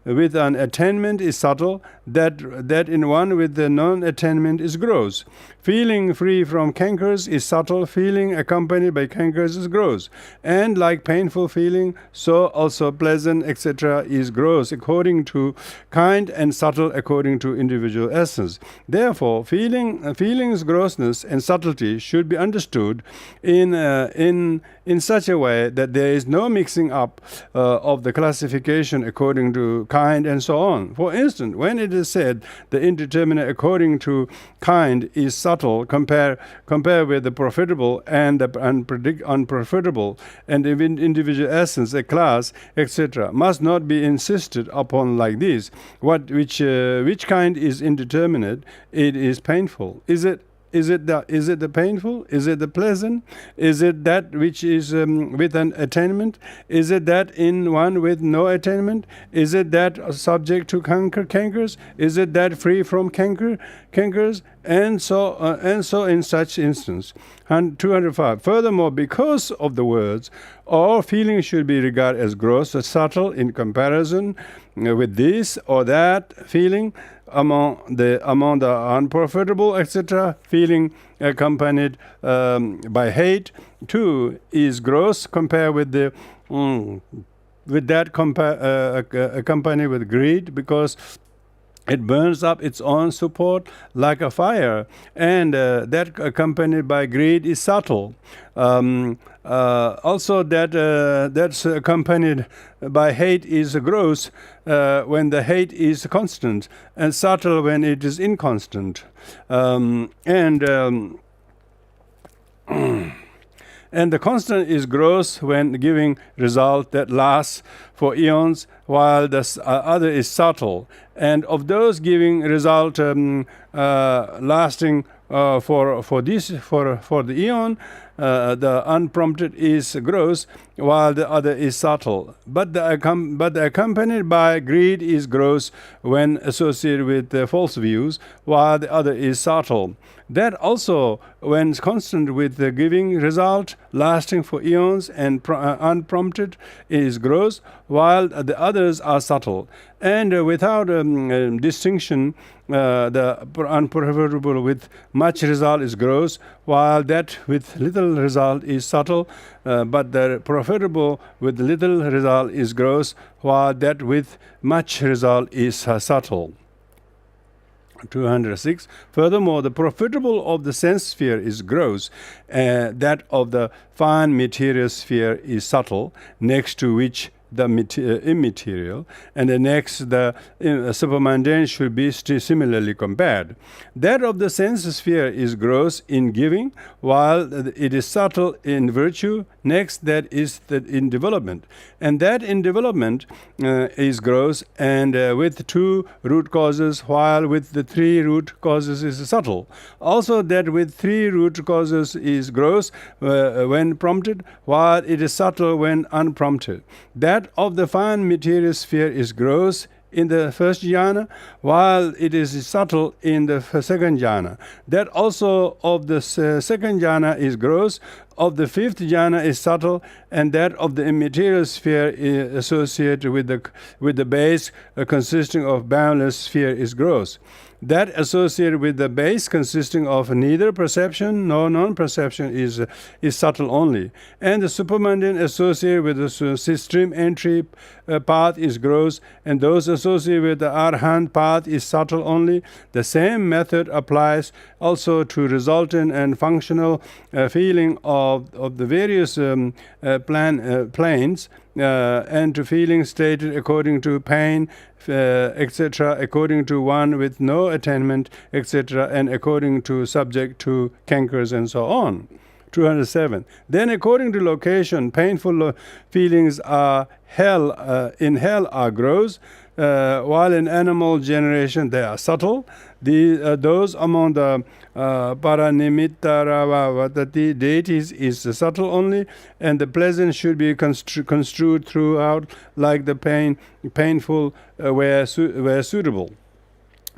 with an attainment is subtle, that in one with the non-attainment is gross. Feeling free from cankers is subtle, feeling accompanied by cankers is gross. And like painful feeling, so also pleasant, etc. is gross according to kind, and subtle according to individual essence. Therefore, feeling's grossness and subtlety should be understood in such a way that there is no mixing up of the classification according to kind and so on. For instance, when it is said the indeterminate according to kind is subtle, compare with the profitable and the unprofitable, and the individual essence, a class, etc., must not be insisted upon like this. Which kind is indeterminate? It is painful. Is it the painful? Is it the pleasant? Is it that which is with an attainment? Is it that in one with no attainment? Is it that subject to cankers? Is it that free from cankers? And so in such instance. 205. Furthermore, because of the words, all feelings should be regarded as gross or subtle in comparison with this or that feeling among the unprofitable, etc. Feeling accompanied by hate, too, is gross compared with the accompanied with greed, because it burns up its own support like a fire, and that accompanied by greed is subtle. Also, that's accompanied by hate is gross when the hate is constant, and subtle when it is inconstant. And the constant is gross when giving result that lasts for eons, while the other is subtle. And of those giving result lasting for the eon, the unprompted is gross, while the other is subtle. But the accompanied by greed is gross when associated with false views, while the other is subtle. That also, when constant with the giving result, lasting for eons and unprompted, is gross, while the others are subtle. And without distinction, the unprofitable with much result is gross, while that with little result is subtle. But the profitable with little result is gross, while that with much result is subtle. 206. Furthermore, the profitable of the sense sphere is gross, that of the fine material sphere is subtle, next to which the immaterial, and the next the supermundane should be similarly compared. That of the sense sphere is gross in giving, while it is subtle in virtue. Next, that is in development, and that in development is gross, and with 2 root causes, while with the 3 root causes is subtle. Also, that with 3 root causes is gross when prompted, while it is subtle when unprompted. That of the fine material sphere is gross in the first jhana, while it is subtle in the second jhana. That also of the second jhana is gross, of the 5th jhana is subtle, and that of the immaterial sphere is associated with the base consisting of boundless sphere is gross. That associated with the base consisting of neither perception nor non-perception is subtle only. And the supermundane associated with the stream entry path is gross, and those associated with the arhat path is subtle only. The same method applies also to resultant and functional feeling of the various planes, and to feeling stated according to pain, etc., according to one with no attainment, etc., and according to subject to cankers and so on. 207. Then according to location, painful feelings are in hell are gross, while in animal generation they are subtle. Those among the Paranimittaravadati deities is subtle only, and the pleasant should be construed throughout like the painful where suitable.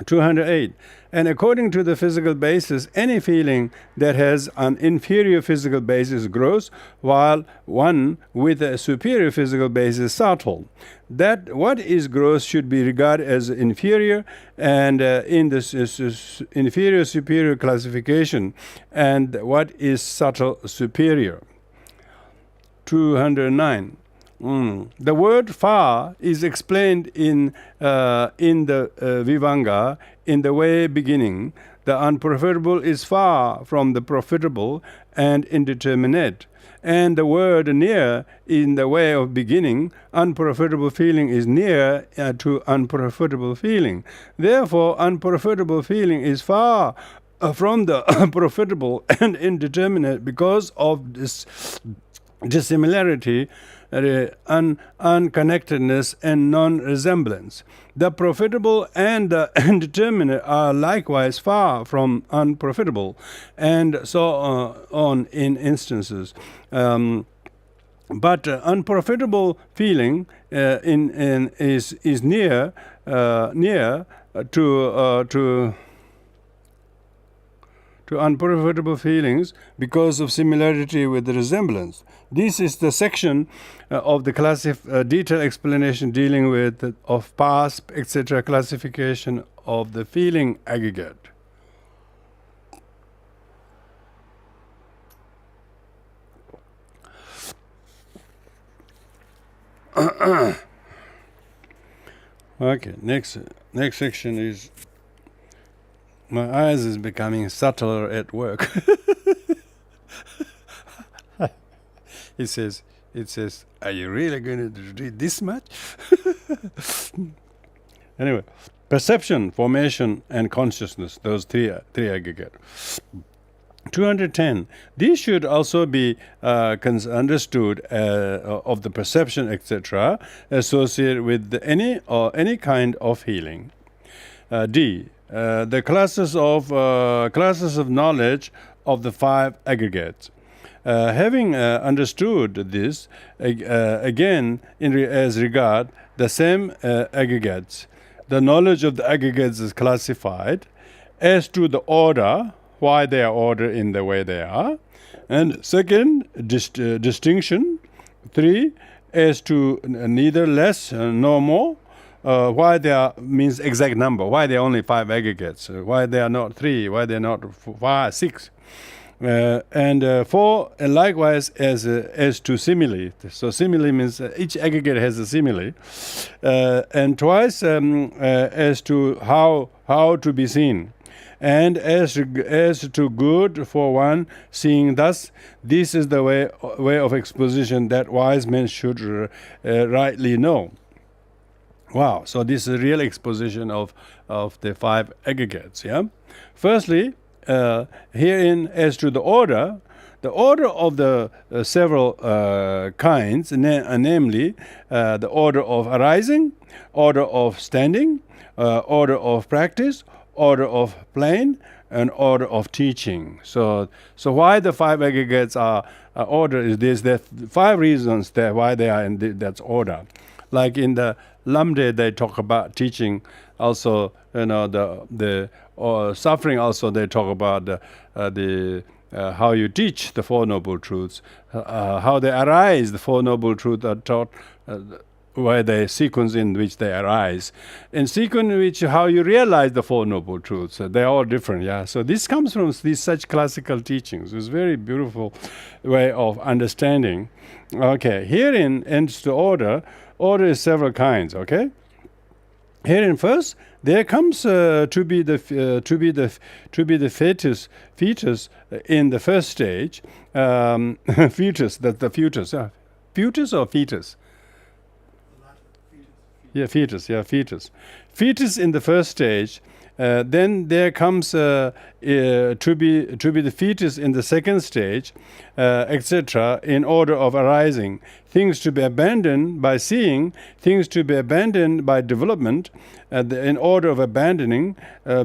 208. And according to the physical basis, any feeling that has an inferior physical basis is gross, while one with a superior physical basis is subtle. That what is gross should be regarded as inferior, and in this inferior superior classification, and what is subtle superior. 209. The word far is explained in the Vivanga in the way beginning. The unprofitable is far from the profitable and indeterminate. And the word near in the way of beginning, unprofitable feeling is near to unprofitable feeling. Therefore, unprofitable feeling is far from the profitable and indeterminate because of this dissimilarity, unconnectedness, and non-resemblance. The profitable and the indeterminate are likewise far from unprofitable, and so on in instances. But unprofitable feeling is near to unprofitable feelings because of similarity with the resemblance. This is the section of the detailed explanation dealing with of past, etc. classification of the feeling aggregate. Okay, next section is. My eyes is becoming subtler at work. It says, are you really going to read this much? Anyway, perception, formation, and consciousness, those three aggregate. 210. These should also be understood of the perception, etc., associated with any kind of healing. D. The classes of knowledge of the 5 aggregates. Having understood this, again, as regard the same aggregates, the knowledge of the aggregates is classified as to the order, why they are ordered in the way they are, and second, distinction, 3, as to neither less nor more, why they are means exact number, why there are only 5 aggregates, why they are not 3, why they are not 5, 6. And 4, likewise as to simile. So simile means each aggregate has a simile. And twice as to how to be seen. And as to good for one seeing thus, this is the way of exposition that wise men should rightly know. Wow, so this is a real exposition of the 5 aggregates. Yeah. Firstly, herein as to the order of the several kinds, namely the order of arising, order of standing, order of practice, order of plane, and order of teaching. So why the 5 aggregates are order is this. There are 5 reasons that why they are in that's order. Like in the Lamde, they talk about teaching. Also, the suffering. Also, they talk about the how you teach the 4 noble truths, how they arise. The 4 noble truths are taught. Where the sequence in which they arise, and sequence in which how you realize the 4 noble truths. They're all different, yeah. So this comes from these such classical teachings. It's a very beautiful way of understanding. Okay, herein ends the order. Order is several kinds. Okay, herein first there comes to be the fetus in the first stage. Fetus, that's the fetus. Fetus or fetus? Yeah, fetus. Fetus in the first stage. Then there comes to be the fetus in the second stage, etc. In order of arising, things to be abandoned by seeing, things to be abandoned by development. In order of abandoning,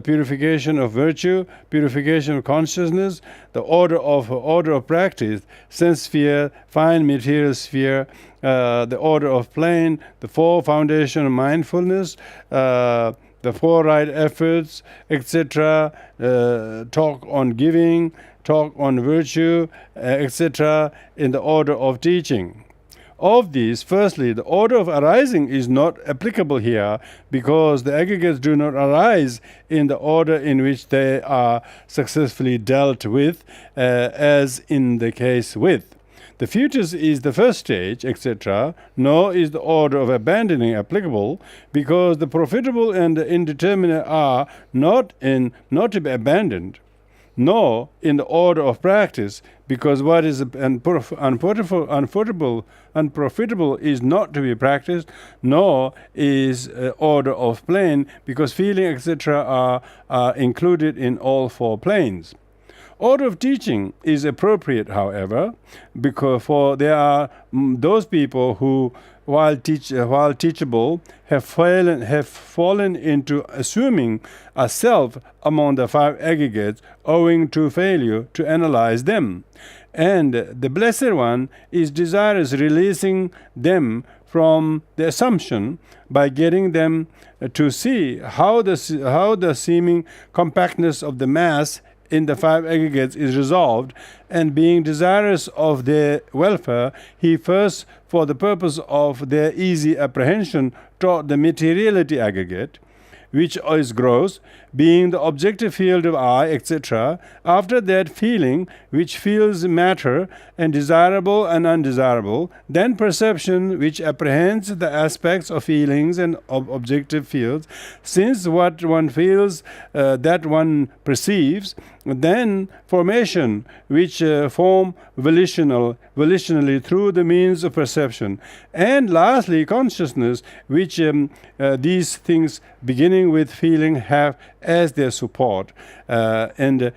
purification of virtue, purification of consciousness, the order of practice, sense sphere, fine material sphere. The order of plane, the 4 foundation of mindfulness, the 4 right efforts, etc. Talk on giving, talk on virtue, etc. in the order of teaching. Of these, firstly, the order of arising is not applicable here because the aggregates do not arise in the order in which they are successfully dealt with, as in the case with. The fetus is the first stage, etc., nor is the order of abandoning applicable, because the profitable and the indeterminate are not to be abandoned, nor in the order of practice, because what is unprofitable is not to be practiced, nor is order of plane, because feeling, etc., are included in all 4 planes. Order of teaching is appropriate, however, because for there are those people who, while teachable, have fallen into assuming a self among the 5 aggregates, owing to failure to analyze them. And the Blessed One is desirous releasing them from the assumption by getting them to see how the seeming compactness of the mass in the 5 aggregates is resolved, and being desirous of their welfare, he first, for the purpose of their easy apprehension, taught the materiality aggregate, which is gross, being the objective field of I, etc. After that, feeling, which feels matter and desirable and undesirable, then perception, which apprehends the aspects of feelings and of objective fields, since what one feels that one perceives, then formation, which form volitionally through the means of perception, and lastly consciousness, which these things beginning with feeling have as their support, and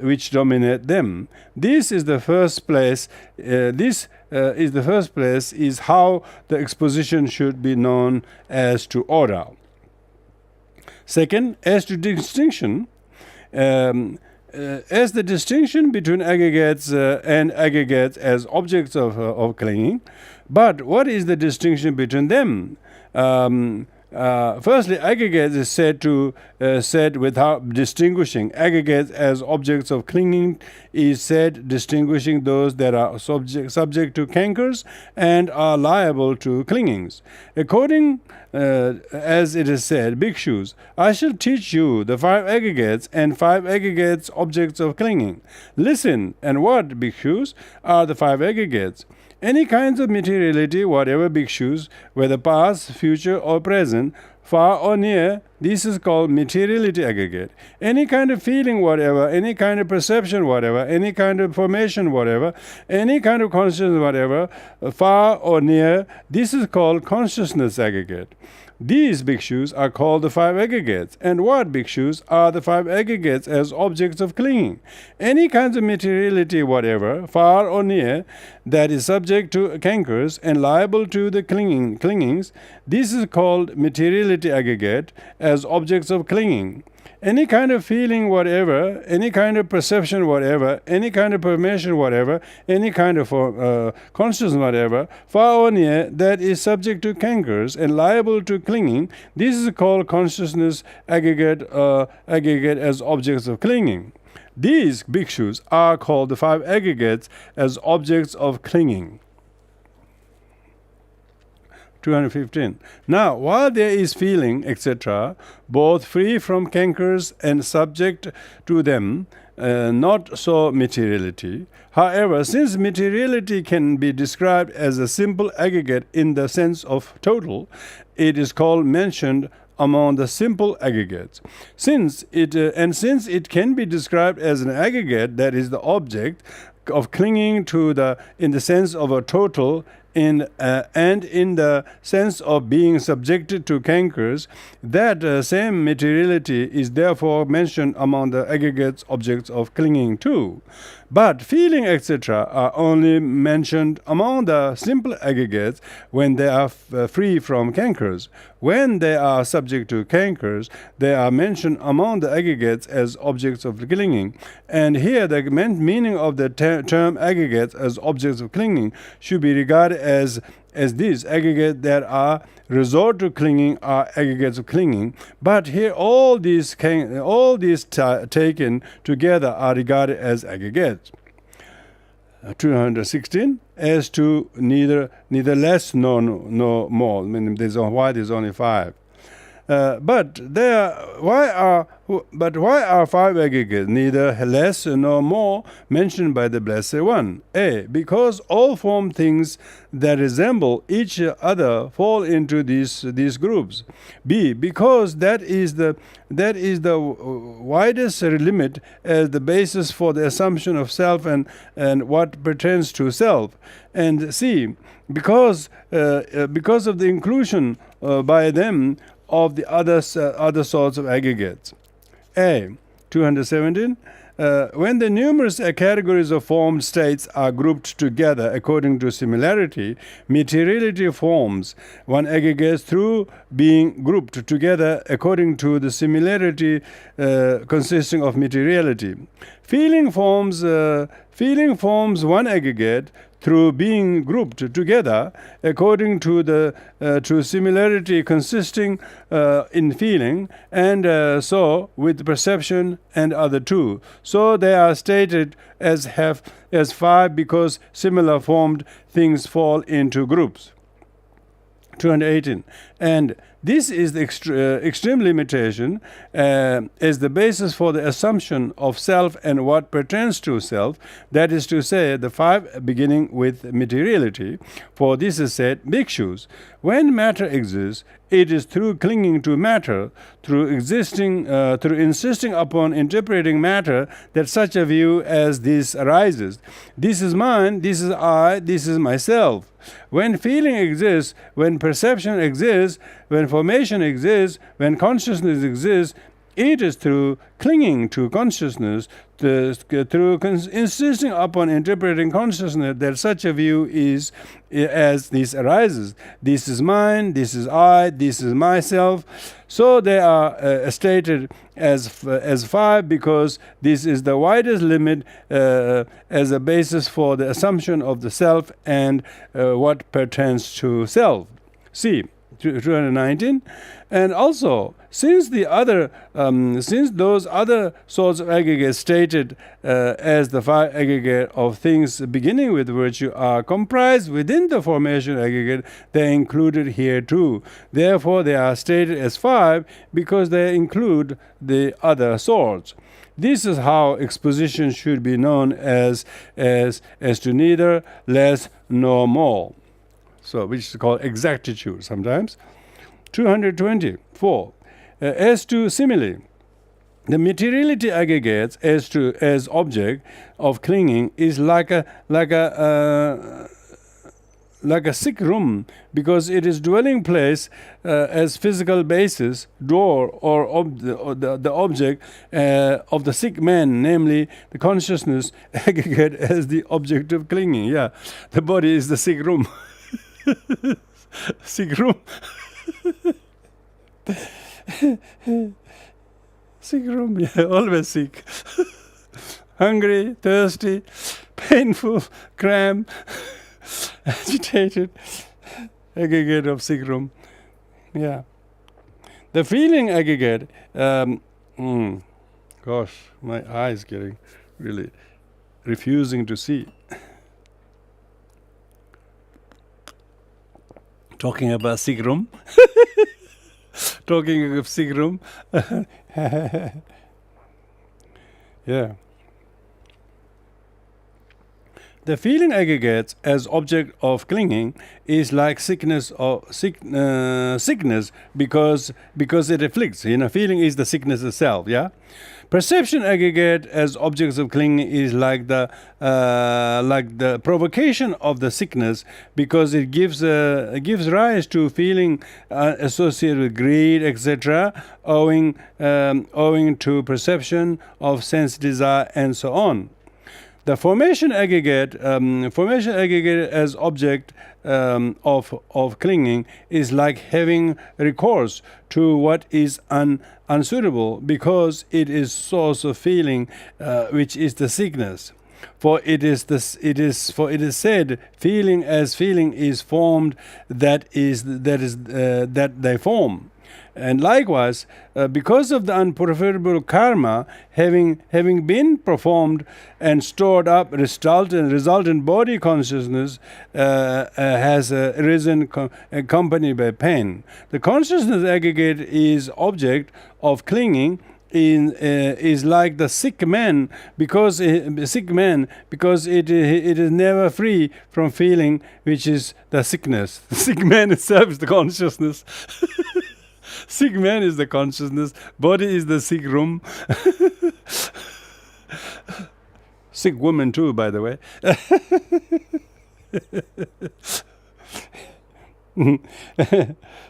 which dominate them. This is the first place. Is how the exposition should be known as to order. Second, as to distinction, as the distinction between aggregates and aggregates as objects of clinging. But what is the distinction between them? Firstly, aggregates is said without distinguishing. Aggregates as objects of clinging is said distinguishing those that are subject to cankers and are liable to clingings. According as it is said, bhikshus, I shall teach you the 5 aggregates and 5 aggregates objects of clinging. Listen, and what, bhikshus, are the 5 aggregates? Any kinds of materiality, whatever, bhikshus, whether past, future, or present, far or near, this is called materiality aggregate. Any kind of feeling, whatever, any kind of perception, whatever, any kind of formation, whatever, any kind of consciousness, whatever, far or near, this is called consciousness aggregate. These bhikshus are called the 5 aggregates. And what, bhikshus, are the 5 aggregates as objects of clinging? Any kinds of materiality, whatever, far or near, that is subject to cankers and liable to the clingings, this is called materiality aggregate as objects of clinging. Any kind of feeling, whatever, any kind of perception, whatever, any kind of permission, whatever, any kind of consciousness, whatever, far or near, that is subject to cankers and liable to clinging, this is called consciousness aggregate as objects of clinging. These bhikshus are called the 5 aggregates as objects of clinging. 215. Now, while there is feeling, etc., both free from cankers and subject to them, not so materiality. However, since materiality can be described as a simple aggregate in the sense of total, it is called mentioned among the simple aggregates. Since it can be described as an aggregate, that is the object of clinging to in the sense of a total, and in the sense of being subjected to cankers, that same materiality is therefore mentioned among the aggregates objects of clinging too. But feeling, etc., are only mentioned among the simple aggregates when they are free from cankers. When they are subject to cankers, they are mentioned among the aggregates as objects of clinging. And here the meaning of the term aggregates as objects of clinging should be regarded as these aggregates that are resort to clinging are aggregates of clinging. But here all these taken together are regarded as aggregates. 216. As to neither less nor more. I mean, why there's only 5. But why are 5 aggregates, neither less nor more, mentioned by the Blessed One? A. Because all form things that resemble each other fall into these groups. B. Because that is the widest limit as the basis for the assumption of self and what pertains to self. And C. Because of the inclusion by them of the other sorts of aggregates. A. 217. When the numerous categories of formed states are grouped together according to similarity, materiality forms one aggregate through being grouped together according to the similarity consisting of materiality. Feeling forms one aggregate through being grouped together according to to similarity consisting in feeling, and so with perception and other 2. So they are stated as 5 because similar formed things fall into groups. 218. And this is the extreme limitation as the basis for the assumption of self and what pertains to self, that is to say, the 5 beginning with materiality. For this is said, bhikshus, when matter exists, it is through clinging to matter, through insisting upon interpreting matter, that such a view as this arises. This is mine, this is I, this is myself. When feeling exists, when perception exists, when formation exists, when consciousness exists, It is through clinging to consciousness, through insisting upon interpreting consciousness, that such a view is as this arises. This is mine, this is I, this is myself. So they are stated as five, because this is the widest limit as a basis for the assumption of the self and what pertains to self. See, 219. And also, since those other sorts of aggregates stated as the five aggregate of things beginning with virtue are comprised within the formation aggregate, they are included here too. Therefore, they are stated as five because they include the other sorts. This is how exposition should be known as to neither less nor more. So, which is called exactitude sometimes. 224. As to simile, the materiality aggregates as object of clinging is like a sick room, because it is dwelling place as physical basis, door, or the object of the sick man, namely the consciousness aggregate as the object of clinging. Yeah, the body is the sick room. Sick room. Sick room, yeah, always sick. Hungry, thirsty, painful, cramped, agitated, aggregate of sick room. Yeah. The feeling aggregate, gosh, my eyes getting really refusing to see. Talking about sick room. Talking of sick room. Yeah. The feeling aggregates as object of clinging is like sickness because it afflicts. Feeling is the sickness itself. Yeah. Perception aggregate as objects of clinging is like the provocation of the sickness, because it gives rise to feeling associated with greed, etc., owing to perception of sense desire and so on. The formation aggregate as object of clinging is like having recourse to what is unsuitable, because it is source of feeling, which is the sickness. For it is said, feeling as feeling is formed, that they form. And likewise, because of the unprofitable karma having been performed and stored up, resultant body consciousness has arisen accompanied by pain. The consciousness aggregate is object of clinging is like the sick man because it is never free from feeling, which is the sickness. The sick man itself is the consciousness. Sick man is the consciousness, body is the sick room. Sick woman too, by the way.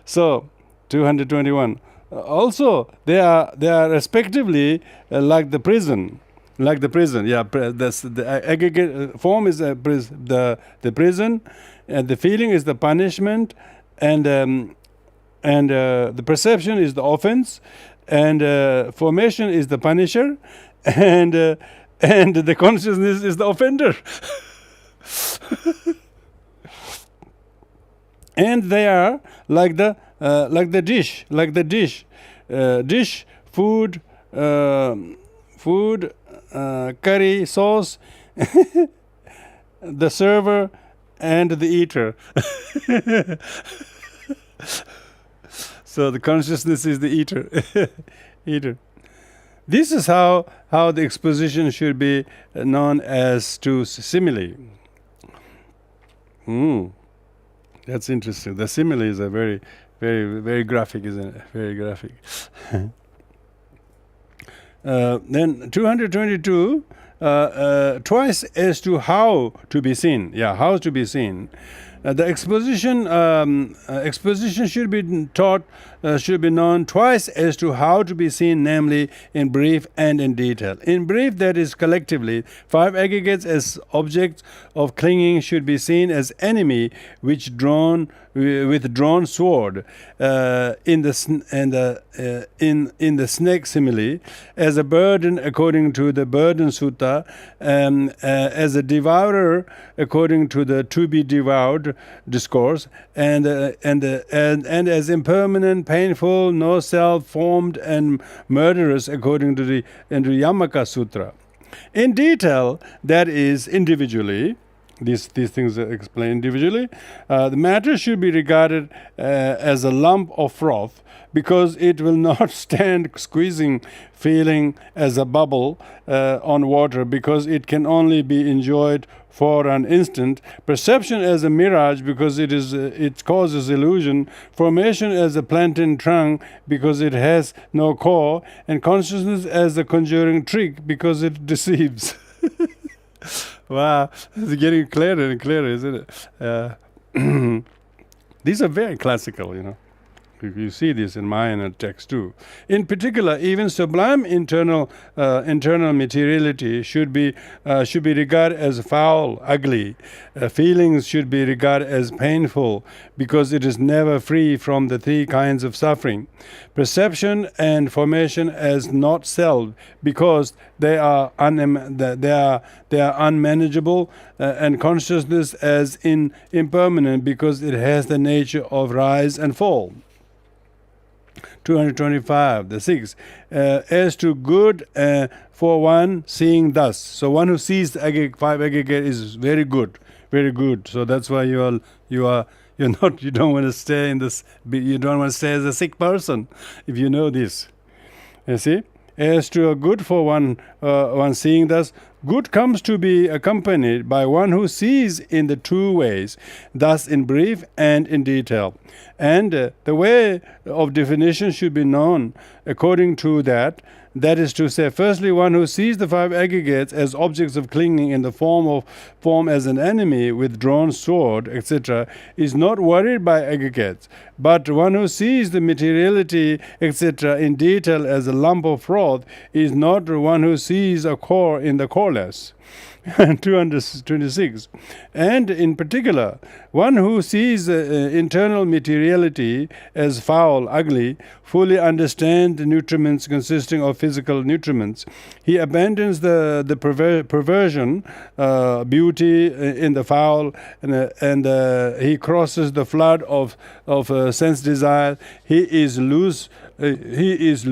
So, 221. Also, they are respectively like the prison. Like the prison, yeah. The aggregate form is the prison, and the feeling is the punishment, and the perception is the offense, and formation is the punisher, and the consciousness is the offender. And they are like the dish, food, curry, sauce, the server, and the eater. So the consciousness is the eater. This is how the exposition should be known as to simile. That's interesting. The simile is a very, very, very graphic, isn't it? Very graphic. Then 222, twice as to how to be seen. Yeah, how to be seen. The exposition should be taught, should be known twice as to how to be seen, namely in brief and in detail. In brief, that is collectively, 5 aggregates as objects of clinging should be seen as enemy, with drawn sword, in the snake simile, as a burden according to the Burden Sutta, as a devourer according to the to be devoured discourse, and as impermanent, painful, no self, formed, and murderous according to the Yamaka Sutra. In detail, that is individually. These things are explained individually. The matter should be regarded as a lump of froth, because it will not stand squeezing, feeling as a bubble on water, because it can only be enjoyed for an instant. Perception as a mirage, because it causes illusion. Formation as a plantain trunk, because it has no core. And consciousness as a conjuring trick, because it deceives. Wow, it's getting clearer and clearer, isn't it? These are very classical, you know. You see this in Mayan text too. In particular, even sublime internal materiality should be regarded as foul, ugly. Feelings should be regarded as painful, because it is never free from the 3 kinds of suffering. Perception and formation as not self, because they are unmanageable, and consciousness as impermanent, because it has the nature of rise and fall. 225, the 6. As to good for one seeing thus. So one who sees the 5 aggregate is very good, very good. So that's why you don't want to stay in this. You don't want to stay as a sick person if you know this. You see. As to a good for one seeing thus, good comes to be accompanied by one who sees in the 2 ways, thus in brief and in detail. And the way of definition should be known according to that. That is to say, firstly, one who sees the 5 aggregates as objects of clinging in the form as an enemy with drawn sword, etc., is not worried by aggregates. But one who sees the materiality, etc., in detail as a lump of froth is not one who sees a core in the coreless. 226. And in particular, one who sees internal materiality as foul, ugly, fully understands the nutriments consisting of physical nutriments. He abandons the perversion, beauty in the foul, and he crosses the flood of sense desire. He is loose. Loose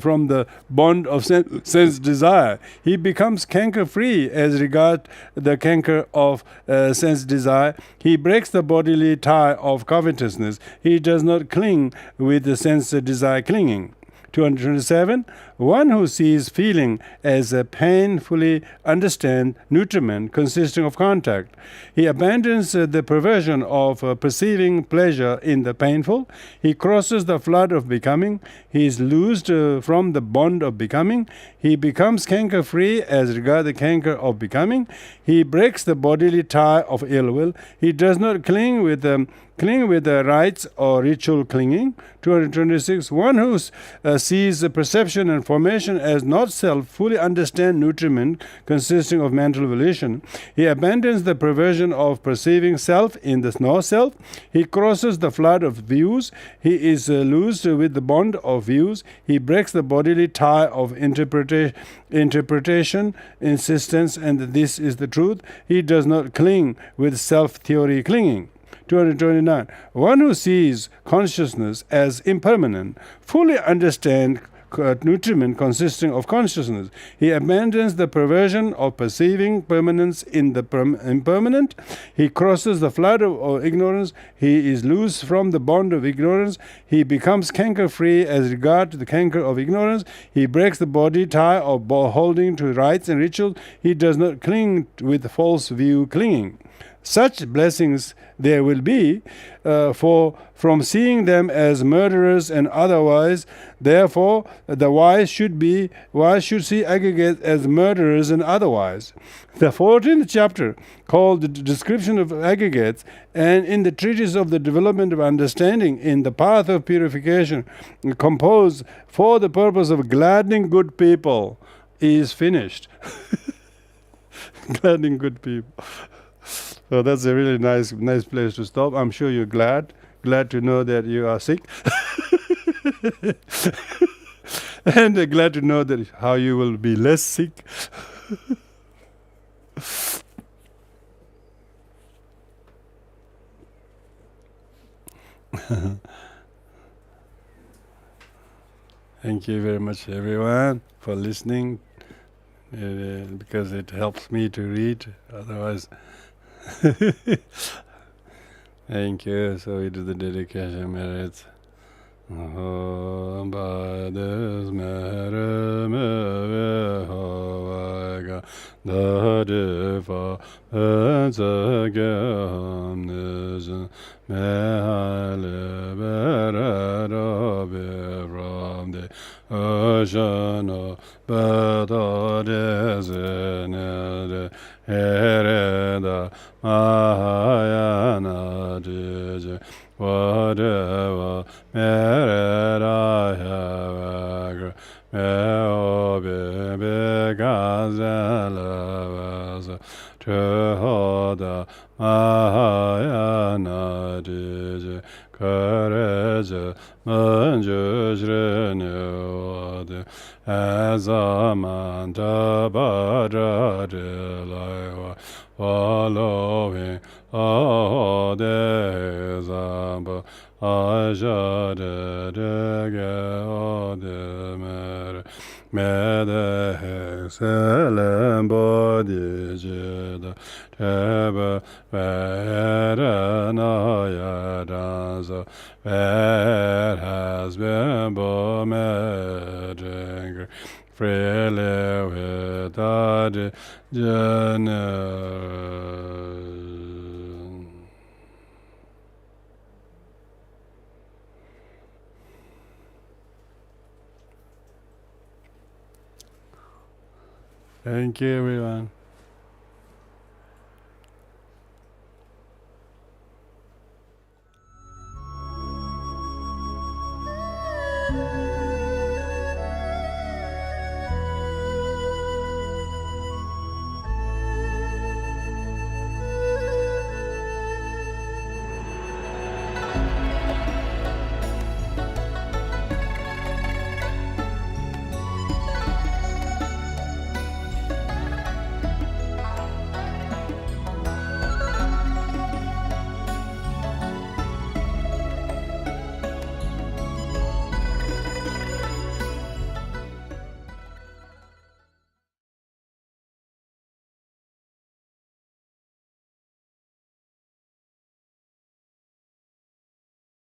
from the bond of sense desire. He becomes canker-free as regard the canker of sense desire. He breaks the bodily tie of covetousness. He does not cling with the sense desire clinging. 227. One who sees feeling as a painfully understand nutriment consisting of contact. He abandons the perversion of perceiving pleasure in the painful. He crosses the flood of becoming. He is loosed from the bond of becoming. He becomes canker-free as regards the canker of becoming. He breaks the bodily tie of ill will. He does not cling with the rites or ritual clinging. 226. One who sees the perception and formation as not self, fully understand nutriment consisting of mental volition. He abandons the perversion of perceiving self in the no self. He crosses the flood of views. He is loosed with the bond of views. He breaks the bodily tie of interpretation, insistence, and this is the truth. He does not cling with self-theory clinging. 229. One who sees consciousness as impermanent, fully understands nutriment consisting of consciousness. He abandons the perversion of perceiving permanence in the impermanent. He crosses the flood of ignorance. He is loose from the bond of ignorance. He becomes canker-free as regard to the canker of ignorance. He breaks the body tie of holding to rites and rituals. He does not cling with false view clinging. such blessings there will be, for from seeing them as murderers and otherwise. Therefore, the wise should see aggregates as murderers and otherwise. The 14th chapter, called the description of aggregates, and in the treatise of the development of understanding in the path of purification, composed for the purpose of gladdening good people, is finished. Gladdening good people. So that's a really nice place to stop. I'm sure you're glad to know that you are sick. And glad to know that how you will be less sick. Thank you very much, everyone, for listening, because it helps me to read. Otherwise, thank you. So we do the dedication merits. Bades mere me hovaga dadifa enzagam nijan mehale berarabe from the ocean badadezene hereda mahayana dije whatever merera meobe begazela trehoda mahayana dije courage manjujrene azamanta badradela following all the zamba ajade de mer mede selem body jeda teba verana yadanza ver has been bomeding freely without journey. Thank you, everyone.